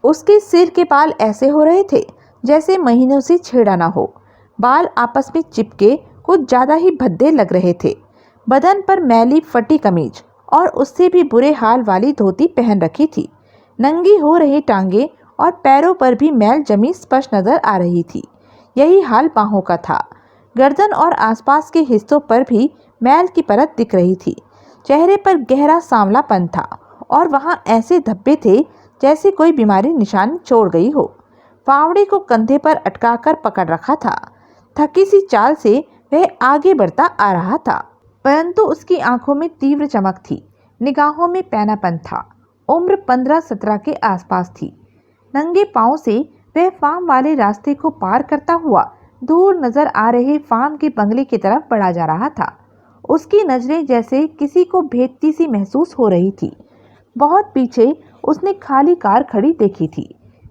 उसके सिर के बाल ऐसे हो रहे थे जैसे महीनों से छेड़ा ना हो। बाल आपस में चिपके कुछ ज़्यादा ही भद्दे लग रहे थे। बदन पर मैली फटी कमीज और उससे भी बुरे हाल वाली धोती पहन रखी थी। नंगी हो रही टांगे और पैरों पर भी मैल जमी स्पष्ट नजर आ रही थी। यही हाल बाहों का था। गर्दन और आसपास के हिस्सों पर भी मैल की परत दिख रही थी। चेहरे पर गहरा सांवलापन था और वहां ऐसे धब्बे थे जैसे कोई बीमारी निशान छोड़ गई हो। फावड़े को कंधे पर अटकाकर पकड़ रखा था। थकी सी चाल से वह आगे बढ़ता आ रहा था, परंतु उसकी आंखों में तीव्र चमक थी, निगाहों में पैनापन था। उम्र 15-17 के आसपास थी। नंगे पांव से वह फार्म वाले रास्ते को पार करता हुआ दूर नजर आ रहे फार्म के बंगले की तरफ बढ़ा जा रहा था। उसकी नजरें जैसे किसी को भेदती सी महसूस हो रही थी। बहुत पीछे उसने खाली कार खड़ी देखी थी।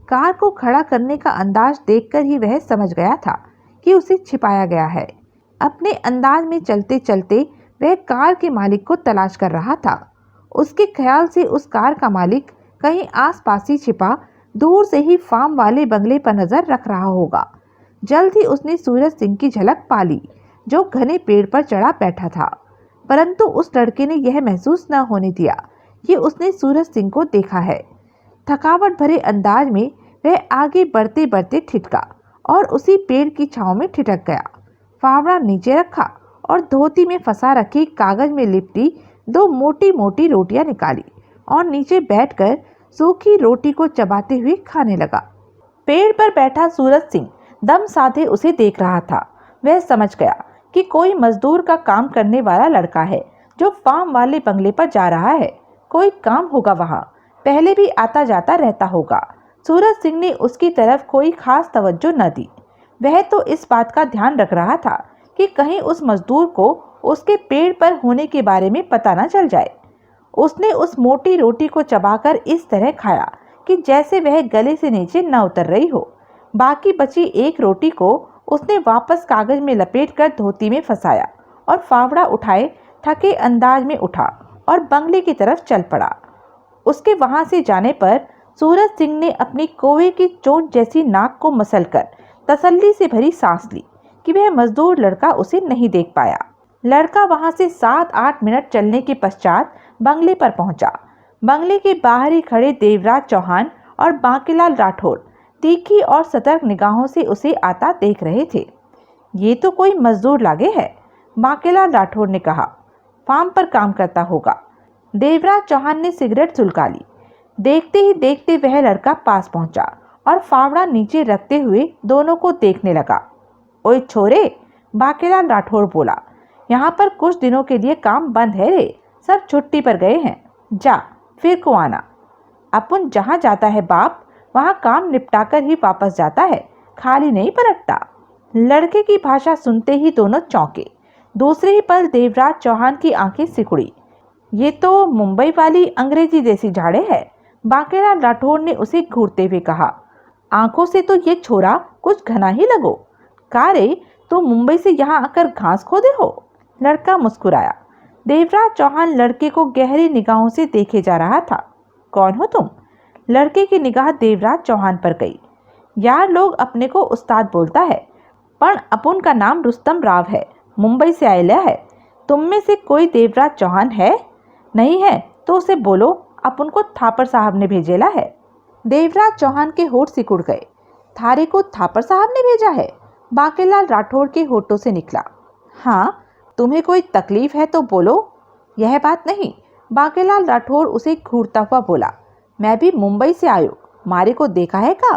कार को खड़ा करने का अंदाज देखकर ही वह समझ गया था कि उसे छिपाया गया है। अपने अंदाज में चलते चलते वह कार के मालिक को तलाश कर रहा था। उसके ख्याल से उस कार का मालिक कहीं आसपास ही छिपा दूर से ही फार्म वाले बंगले पर नजर रख रहा होगा। जल्द ही उसने सूरज सिंह की झलक पा ली, जो घने पेड़ पर चढ़ा बैठा था। परंतु उस लड़के ने यह महसूस न होने दिया कि उसने सूरज सिंह को देखा है। थकावट भरे अंदाज में वह आगे बढ़ते बढ़ते ठिठका और उसी पेड़ की छांव में ठिठक गया। फावड़ा नीचे रखा और धोती में फंसा रखी कागज में लिपटी 2 मोटी मोटी रोटियां निकाली और नीचे बैठकर सूखी रोटी को चबाते हुए खाने लगा। पेड़ पर बैठा सूरज सिंह दम साधे उसे देख रहा था। वह समझ गया कि कोई मजदूर का काम करने वाला लड़का है जो फार्म वाले बंगले पर जा रहा है। कोई काम होगा वहां, पहले भी आता जाता रहता होगा। सूरज सिंह ने उसकी तरफ कोई खास तवज्जो न दी। वह तो इस बात का ध्यान रख रहा था कि कहीं उस मजदूर को उसके पेड़ पर होने के बारे में पता न चल जाए। उसने उस मोटी रोटी को चबाकर इस तरह खाया कि जैसे वह गले से नीचे न उतर रही हो। बाकी बची एक रोटी को उसने वापस कागज में लपेटकर धोती में फंसाया और फावड़ा उठाए थके अंदाज में उठा और बंगले की तरफ चल पड़ा। उसके वहां से जाने पर सूरज सिंह ने अपनी कोवे की चोट जैसी नाक को मसलकर तसल्ली से भरी सांस ली कि वह मजदूर लड़का उसे नहीं देख पाया। लड़का वहां से 7-8 मिनट चलने के पश्चात बंगले पर पहुंचा। बंगले के बाहर ही खड़े देवराज चौहान और बांकीलाल राठौर तीखी और सतर्क निगाहों से उसे आता देख रहे थे। ये तो कोई मजदूर लागे है, बांकीलाल राठौर ने कहा। फार्म पर काम करता होगा। देवराज चौहान ने सिगरेट सुलगा ली। देखते ही देखते वह लड़का पास पहुंचा और फावड़ा नीचे रखते हुए दोनों को देखने लगा। ओए छोरे, बांकीलाल राठौर बोला, यहाँ पर कुछ दिनों के लिए काम बंद है रे, सब छुट्टी पर गए हैं। जा फिर को आना। अपन जहाँ जाता है बाप, वहाँ काम निपटाकर ही वापस जाता है, खाली नहीं पलटता। लड़के की भाषा सुनते ही दोनों चौंके। दूसरे ही पल देवराज चौहान की आंखें सिकुड़ी। ये तो मुंबई वाली अंग्रेजी जैसी झाड़े है, बांकीलाल राठौर ने उसे घूरते हुए कहा। आंखों से तो ये छोरा कुछ घना ही लगो। का रे, तो मुंबई से यहाँ आकर घास खोदे हो? लड़का मुस्कुराया। देवराज चौहान लड़के को गहरी निगाहों से देखे जा रहा था। कौन हो तुम? लड़के की निगाह देवराज चौहान पर गई। यार, लोग अपने को उस्ताद बोलता है, पर अपन का नाम रुस्तम राव है, मुंबई से आयला है। तुम में से कोई देवराज चौहान है? नहीं है तो उसे बोलो, अपन को थापर साहब ने भेजेला है। देवराज चौहान के होठ सिकुड़ गए। थारे को थापर साहब ने भेजा है? बांकीलाल राठौर के होठों से निकला। हाँ, तुम्हें कोई तकलीफ है तो बोलो। यह बात नहीं, बांकीलाल राठौर उसे घूरता हुआ बोला। मैं भी मुंबई से आयो, मारे को देखा है का?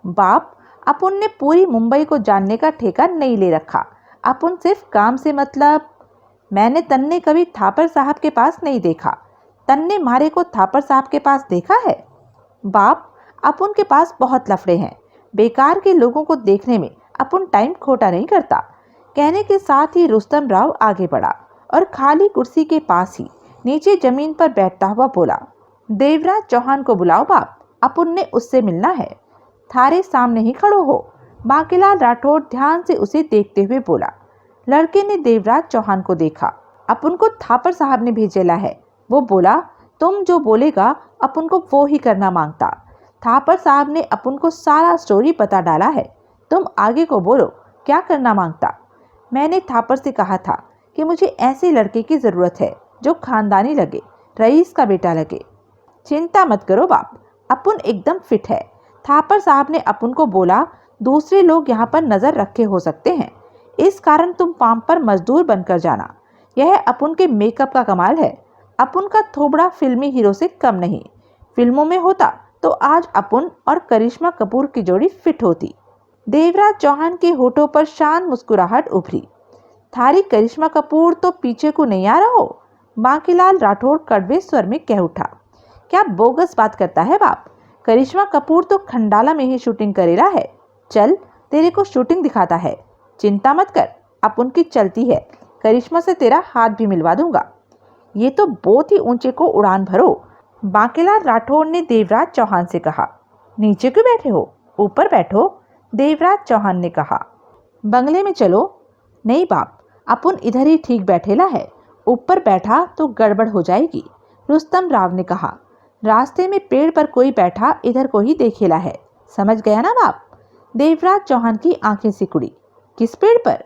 बाप, अपन ने पूरी मुंबई को जानने का ठेका नहीं ले रखा। अपन सिर्फ काम से मतलब। मैंने तन्ने कभी थापर साहब के पास नहीं देखा। तन्ने मारे को थापर साहब के पास देखा है? बाप, अपन के पास बहुत लफड़े हैं। बेकार के लोगों को देखने में अपन टाइम खोटा नहीं करता। कहने के साथ ही रुस्तम राव आगे बढ़ा और खाली कुर्सी के पास ही नीचे जमीन पर बैठता हुआ बोला, देवराज चौहान को बुलाओ बाप, अपन ने उससे मिलना है। थारे सामने ही खड़ो हो। बांकीलाल राठौर ध्यान से उसे देखते हुए बोला। लड़के ने देवराज चौहान को देखा। अपन को थापर साहब ने भेजेला है। वो बोला, तुम जो बोलेगा अपन को वो ही करना मांगता। थापर साहब ने अपन को सारा स्टोरी बता डाला है। तुम आगे को बोलो, क्या करना मांगता। मैंने थापर से कहा था कि मुझे ऐसे लड़के की जरूरत है जो खानदानी लगे, रईस का बेटा लगे। चिंता मत करो बाप, अपन एकदम फिट है। थापर साहब ने अपन को बोला, दूसरे लोग यहाँ पर नजर रखे हो सकते हैं, इस कारण तुम फार्म पर मजदूर बनकर जाना। यह अपन के मेकअप का कमाल है। अपन का थोबड़ा फिल्मी हीरो से कम नहीं। फिल्मों में होता तो आज अपन और करिश्मा कपूर की जोड़ी फिट होती। देवराज चौहान के होठों पर शान मुस्कुराहट उभरी। थारी करिश्मा कपूर तो पीछे को नहीं आ रहा हो। बांकीलाल राठौड़ कड़वे स्वर में कह उठा। क्या बोगस बात करता है बाप। करिश्मा कपूर तो खंडाला में ही शूटिंग करेला है। चल तेरे को शूटिंग दिखाता है। चिंता मत कर, अपन की चलती है। करिश्मा से तेरा हाथ भी मिलवा दूंगा। ये तो बहुत ही ऊंचे को उड़ान भरो। बांकीलाल राठौड़ ने देवराज चौहान से कहा। नीचे क्यों बैठे हो, ऊपर बैठो, देवराज चौहान ने कहा। बंगले में चलो। नहीं बाप, अपन इधर ही ठीक बैठेला है। ऊपर बैठा तो गड़बड़ हो जाएगी, रुस्तम राव ने कहा। रास्ते में पेड़ पर कोई बैठा इधर को ही देखेला है। समझ गया ना बाप। देवराज चौहान की आंखें सिकुड़ी। किस पेड़ पर।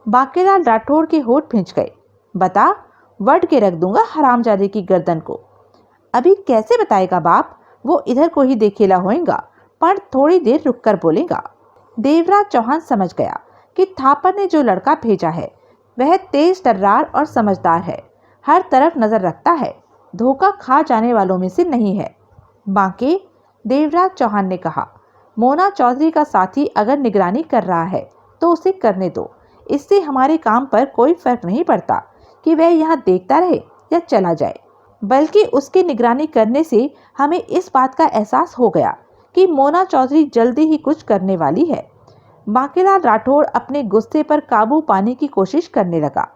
बांकीलाल राठौड़ के होठ खिंच गए। बता, वट के रख दूंगा हरामजादे की गर्दन को। अभी कैसे बताएगा बाप, वो इधर को ही देखेला होएगा, पर थोड़ी देर रुककर बोलेगा। देवराज चौहान समझ गया कि थापर ने जो लड़का भेजा है वह तेज तर्रार और समझदार है, हर तरफ नजर रखता है, धोखा खा जाने वालों में से नहीं है। बांके, देवराज चौहान ने कहा, मोना चौधरी का साथी अगर निगरानी कर रहा है तो उसे करने दो। इससे हमारे काम पर कोई फर्क नहीं पड़ता कि वह यहाँ देखता रहे या चला जाए, बल्कि उसकी निगरानी करने से हमें इस बात का एहसास हो गया कि मोना चौधरी जल्दी ही कुछ करने वाली है। बांकीलाल राठौड़ अपने गुस्से पर काबू पाने की कोशिश करने लगा।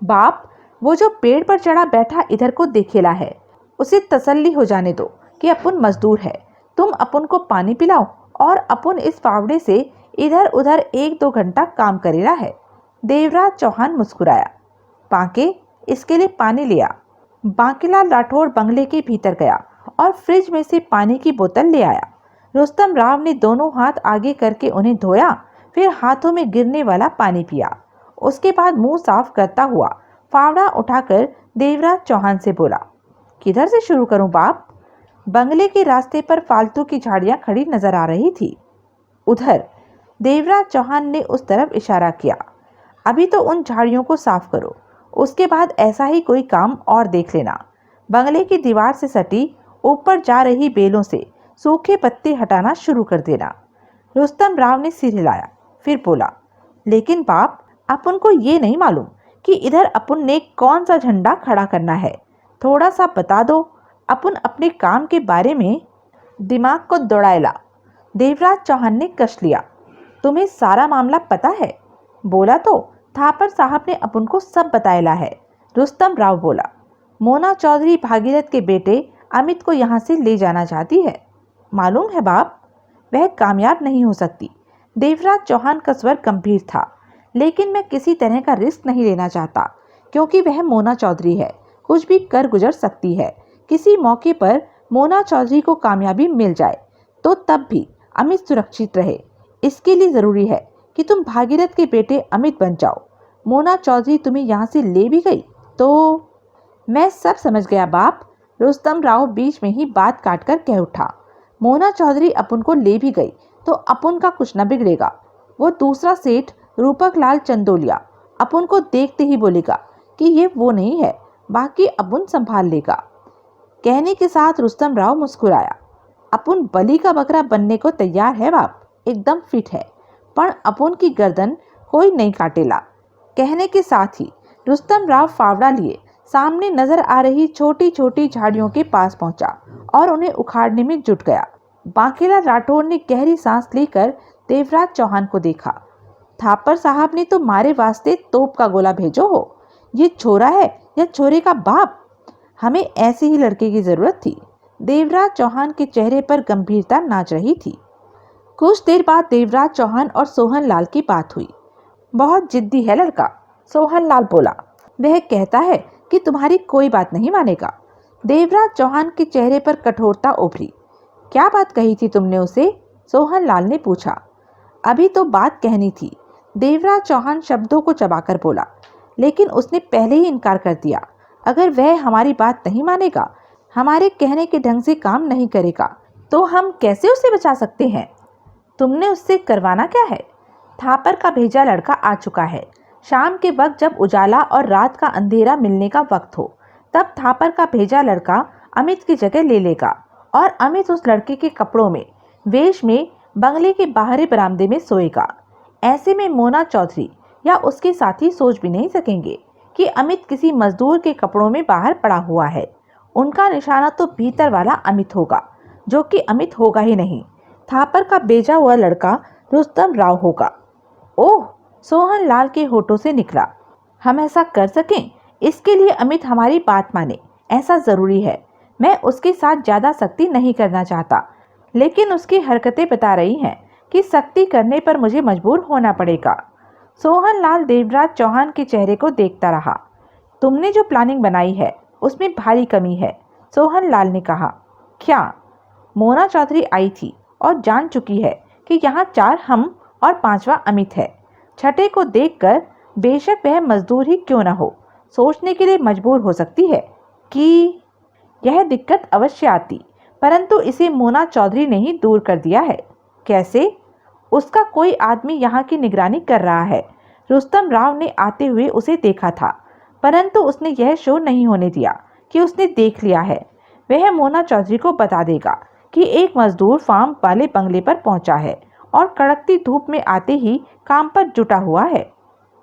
बाप, वो जो पेड़ पर चढ़ा बैठा इधर को देखेला है, उसे तसल्ली हो जाने दो कि अपन मजदूर है। तुम अपन को पानी पिलाओ और अपन इस फावड़े से इधर उधर 1-2 घंटा काम करेला है। देवराज चौहान मुस्कुराया। बांके, इसके लिए पानी लिया। बांकीलाल राठौड़ बंगले के भीतर गया और फ्रिज में से पानी की बोतल ले आया। रुस्तम राव ने दोनों हाथ आगे करके उन्हें धोया, फिर हाथों में गिरने वाला पानी पिया। उसके बाद मुंह साफ करता हुआ फावड़ा उठाकर देवराज चौहान से बोला, किधर से शुरू करूं बाप। बंगले के रास्ते पर फालतू की झाड़ियां खड़ी नजर आ रही थी। उधर। देवराज चौहान ने उस तरफ इशारा किया। अभी तो उन झाड़ियों को साफ करो, उसके बाद ऐसा ही कोई काम और देख लेना। बंगले की दीवार से सटी ऊपर जा रही बेलों से सूखे पत्ते हटाना शुरू कर देना। रुस्तम राव ने सिर हिलाया, फिर बोला, लेकिन बाप, अपन को ये नहीं मालूम कि इधर अपन ने कौन सा झंडा खड़ा करना है। थोड़ा सा बता दो। अपन अपने काम के बारे में दिमाग को दौड़ाएला। देवराज चौहान ने कश लिया। तुम्हें सारा मामला पता है। बोला तो थापर साहब ने अपन को सब बताएला है। रुस्तम राव बोला। मोना चौधरी भागीरथ के बेटे अमित को यहाँ से ले जाना चाहती है। मालूम है बाप, वह कामयाब नहीं हो सकती। देवराज चौहान का स्वर गंभीर था। लेकिन मैं किसी तरह का रिस्क नहीं लेना चाहता, क्योंकि वह मोना चौधरी है, कुछ भी कर गुजर सकती है। किसी मौके पर मोना चौधरी को कामयाबी मिल जाए तो तब भी अमित सुरक्षित रहे। इसके लिए जरूरी है कि तुम भागीरथ के बेटे अमित बन जाओ। मोना चौधरी तुम्हें यहाँ से ले भी गई तो। मैं सब समझ गया बाप। रुस्तम राव बीच में ही बात काटकर कह उठा। मोना चौधरी अपन को ले भी गई तो अपन का कुछ न बिगड़ेगा। वो दूसरा सेठ रूपक लाल चंदोलिया अपन को देखते ही बोलेगा कि ये वो नहीं है, बाकी अपन संभाल लेगा। कहने के साथ रुस्तम राव मुस्कुराया। अपन बलि का बकरा बनने को तैयार है बाप, एकदम फिट है, पर अपन की गर्दन कोई नहीं काटेला। कहने के साथ ही रुस्तम राव फावड़ा लिए सामने नजर आ रही छोटी छोटी झाड़ियों के पास पहुंचा और उन्हें उखाड़ने में जुट गया। बांकीलाल राठौड़ ने गहरी सांस लेकर देवराज चौहान को देखा। थापर साहब ने तो मारे वास्ते तोप का गोला भेजो हो। ये छोरा है या छोरे का बाप। हमें ऐसे ही लड़के की जरूरत थी। देवराज चौहान के चेहरे पर गंभीरता नाच रही थी। कुछ देर बाद देवराज चौहान और सोहन लाल की बात हुई। बहुत जिद्दी है लड़का, सोहन लाल बोला। वह कहता है कि तुम्हारी कोई बात नहीं मानेगा। देवराज चौहान के चेहरे पर कठोरता उभरी। क्या बात कही थी तुमने उसे? सोहन लाल ने पूछा। अभी तो बात कहनी थी, देवराज चौहान शब्दों को चबाकर बोला, लेकिन उसने पहले ही इनकार कर दिया। अगर वह हमारी बात नहीं मानेगा, हमारे कहने के ढंग से काम नहीं करेगा, तो हम कैसे उसे बचा सकते हैं? तुमने उससे करवाना क्या है? थापर का भेजा लड़का आ चुका है। शाम के वक्त जब उजाला और रात का अंधेरा मिलने का वक्त हो, तब थापर का भेजा लड़का अमित की जगह ले लेगा और अमित उस लड़के के कपड़ों में, वेश में बंगले के बाहरी बरामदे में सोएगा। ऐसे में मोना चौधरी या उसके साथी सोच भी नहीं सकेंगे कि अमित किसी मजदूर के कपड़ों में बाहर पड़ा हुआ है। उनका निशाना तो भीतर वाला अमित होगा, जो कि अमित होगा ही नहीं, थापर का भेजा हुआ लड़का रुस्तम राव होगा। ओह, सोहन लाल के होठों से निकला। हम ऐसा कर सकें, इसके लिए अमित हमारी बात माने, ऐसा जरूरी है। मैं उसके साथ ज्यादा सख्ती नहीं करना चाहता, लेकिन उसकी हरकतें बता रही हैं कि सख्ती करने पर मुझे मजबूर होना पड़ेगा। सोहन लाल देवराज चौहान के चेहरे को देखता रहा। तुमने जो प्लानिंग बनाई है उसमें भारी कमी है, सोहन लाल ने कहा। क्या? मोना चौधरी आई थी और जान चुकी है कि यहाँ 4 हम और 5वां अमित है। छठे को देखकर बेशक वह मजदूर ही क्यों न हो, सोचने के लिए मजबूर हो सकती है कि यह दिक्कत अवश्य आती, परंतु इसे मोना चौधरी ने ही दूर कर दिया है। कैसे? उसका कोई आदमी यहाँ की निगरानी कर रहा है। रुस्तम राव ने आते हुए उसे देखा था, परंतु उसने यह शो नहीं होने दिया कि उसने देख लिया है। वह मोना चौधरी को बता देगा कि एक मजदूर फार्म वाले बंगले पर पहुंचा है और कड़कती धूप में आते ही काम पर जुटा हुआ है।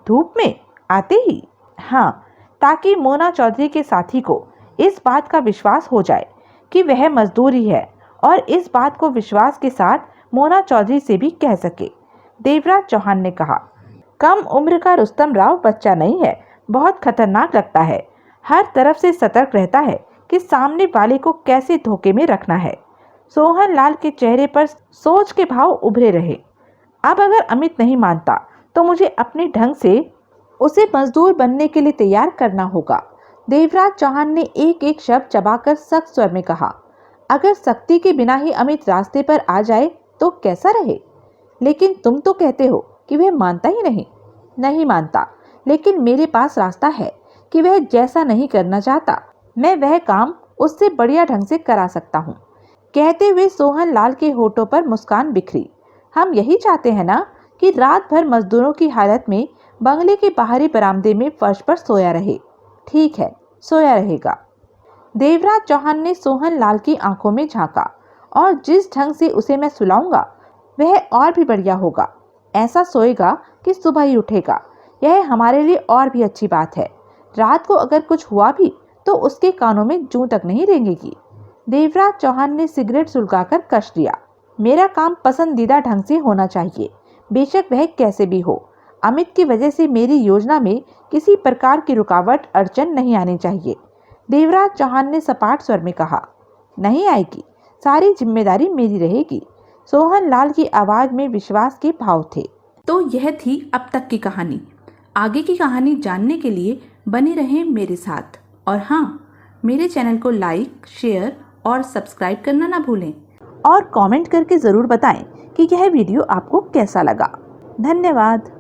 धूप में आते ही? हाँ, ताकि मोना चौधरी के साथी को इस बात का विश्वास हो जाए कि वह मजदूर ही है, और इस बात को विश्वास के साथ मोना चौधरी से भी कह सके। देवराज चौहान ने कहा। कम उम्र का रुस्तम राव बच्चा नहीं है, बहुत खतरनाक लगता है। हर तरफ से सतर्क रहता है कि सामने वाले को कैसे धोखे में रखना है। सोहन लाल के चेहरे पर सोच के भाव उभरे रहे। अब अगर अमित नहीं मानता तो मुझे अपने ढंग से उसे मजदूर बनने के लिए तैयार करना होगा। देवराज चौहान ने एक एक शब्द चबाकर सख्त स्वर में कहा। अगर सख्ती के बिना ही अमित रास्ते पर आ जाए तो कैसा रहे? लेकिन तुम तो कहते हो कि वह मानता ही नहीं। नहीं मानता, लेकिन मेरे पास रास्ता है कि वह जैसा नहीं करना चाहता, मैं वह काम उससे बढ़िया ढंग से करा सकता हूँ। कहते हुए सोहन लाल के होठों पर मुस्कान बिखरी। हम यही चाहते हैं ना कि रात भर मजदूरों की हालत में बंगले के बाहरी बरामदे में फर्श पर सोया रहे। ठीक है, सोया रहेगा। देवराज चौहान ने सोहन लाल की आंखों में झांका। और जिस ढंग से उसे मैं सुलाऊंगा वह और भी बढ़िया होगा। ऐसा सोएगा कि सुबह ही उठेगा। यह हमारे लिए और भी अच्छी बात है। रात को अगर कुछ हुआ भी तो उसके कानों में जूं तक नहीं रेंगेगी। देवराज चौहान ने सिगरेट सुलगाकर कश लिया। मेरा काम पसंदीदा ढंग से होना चाहिए, बेशक वह कैसे भी हो। अमित की वजह से मेरी योजना में किसी प्रकार की रुकावट अड़चन नहीं आनी चाहिए। देवराज चौहान ने सपाट स्वर में कहा। नहीं आएगी, सारी जिम्मेदारी मेरी रहेगी। सोहन लाल की आवाज में विश्वास के भाव थे। तो यह थी अब तक की कहानी। आगे की कहानी जानने के लिए बने रहें मेरे साथ। और हाँ, मेरे चैनल को लाइक, शेयर और सब्सक्राइब करना ना भूलें। और कमेंट करके ज़रूर बताएं कि यह वीडियो आपको कैसा लगा। धन्यवाद।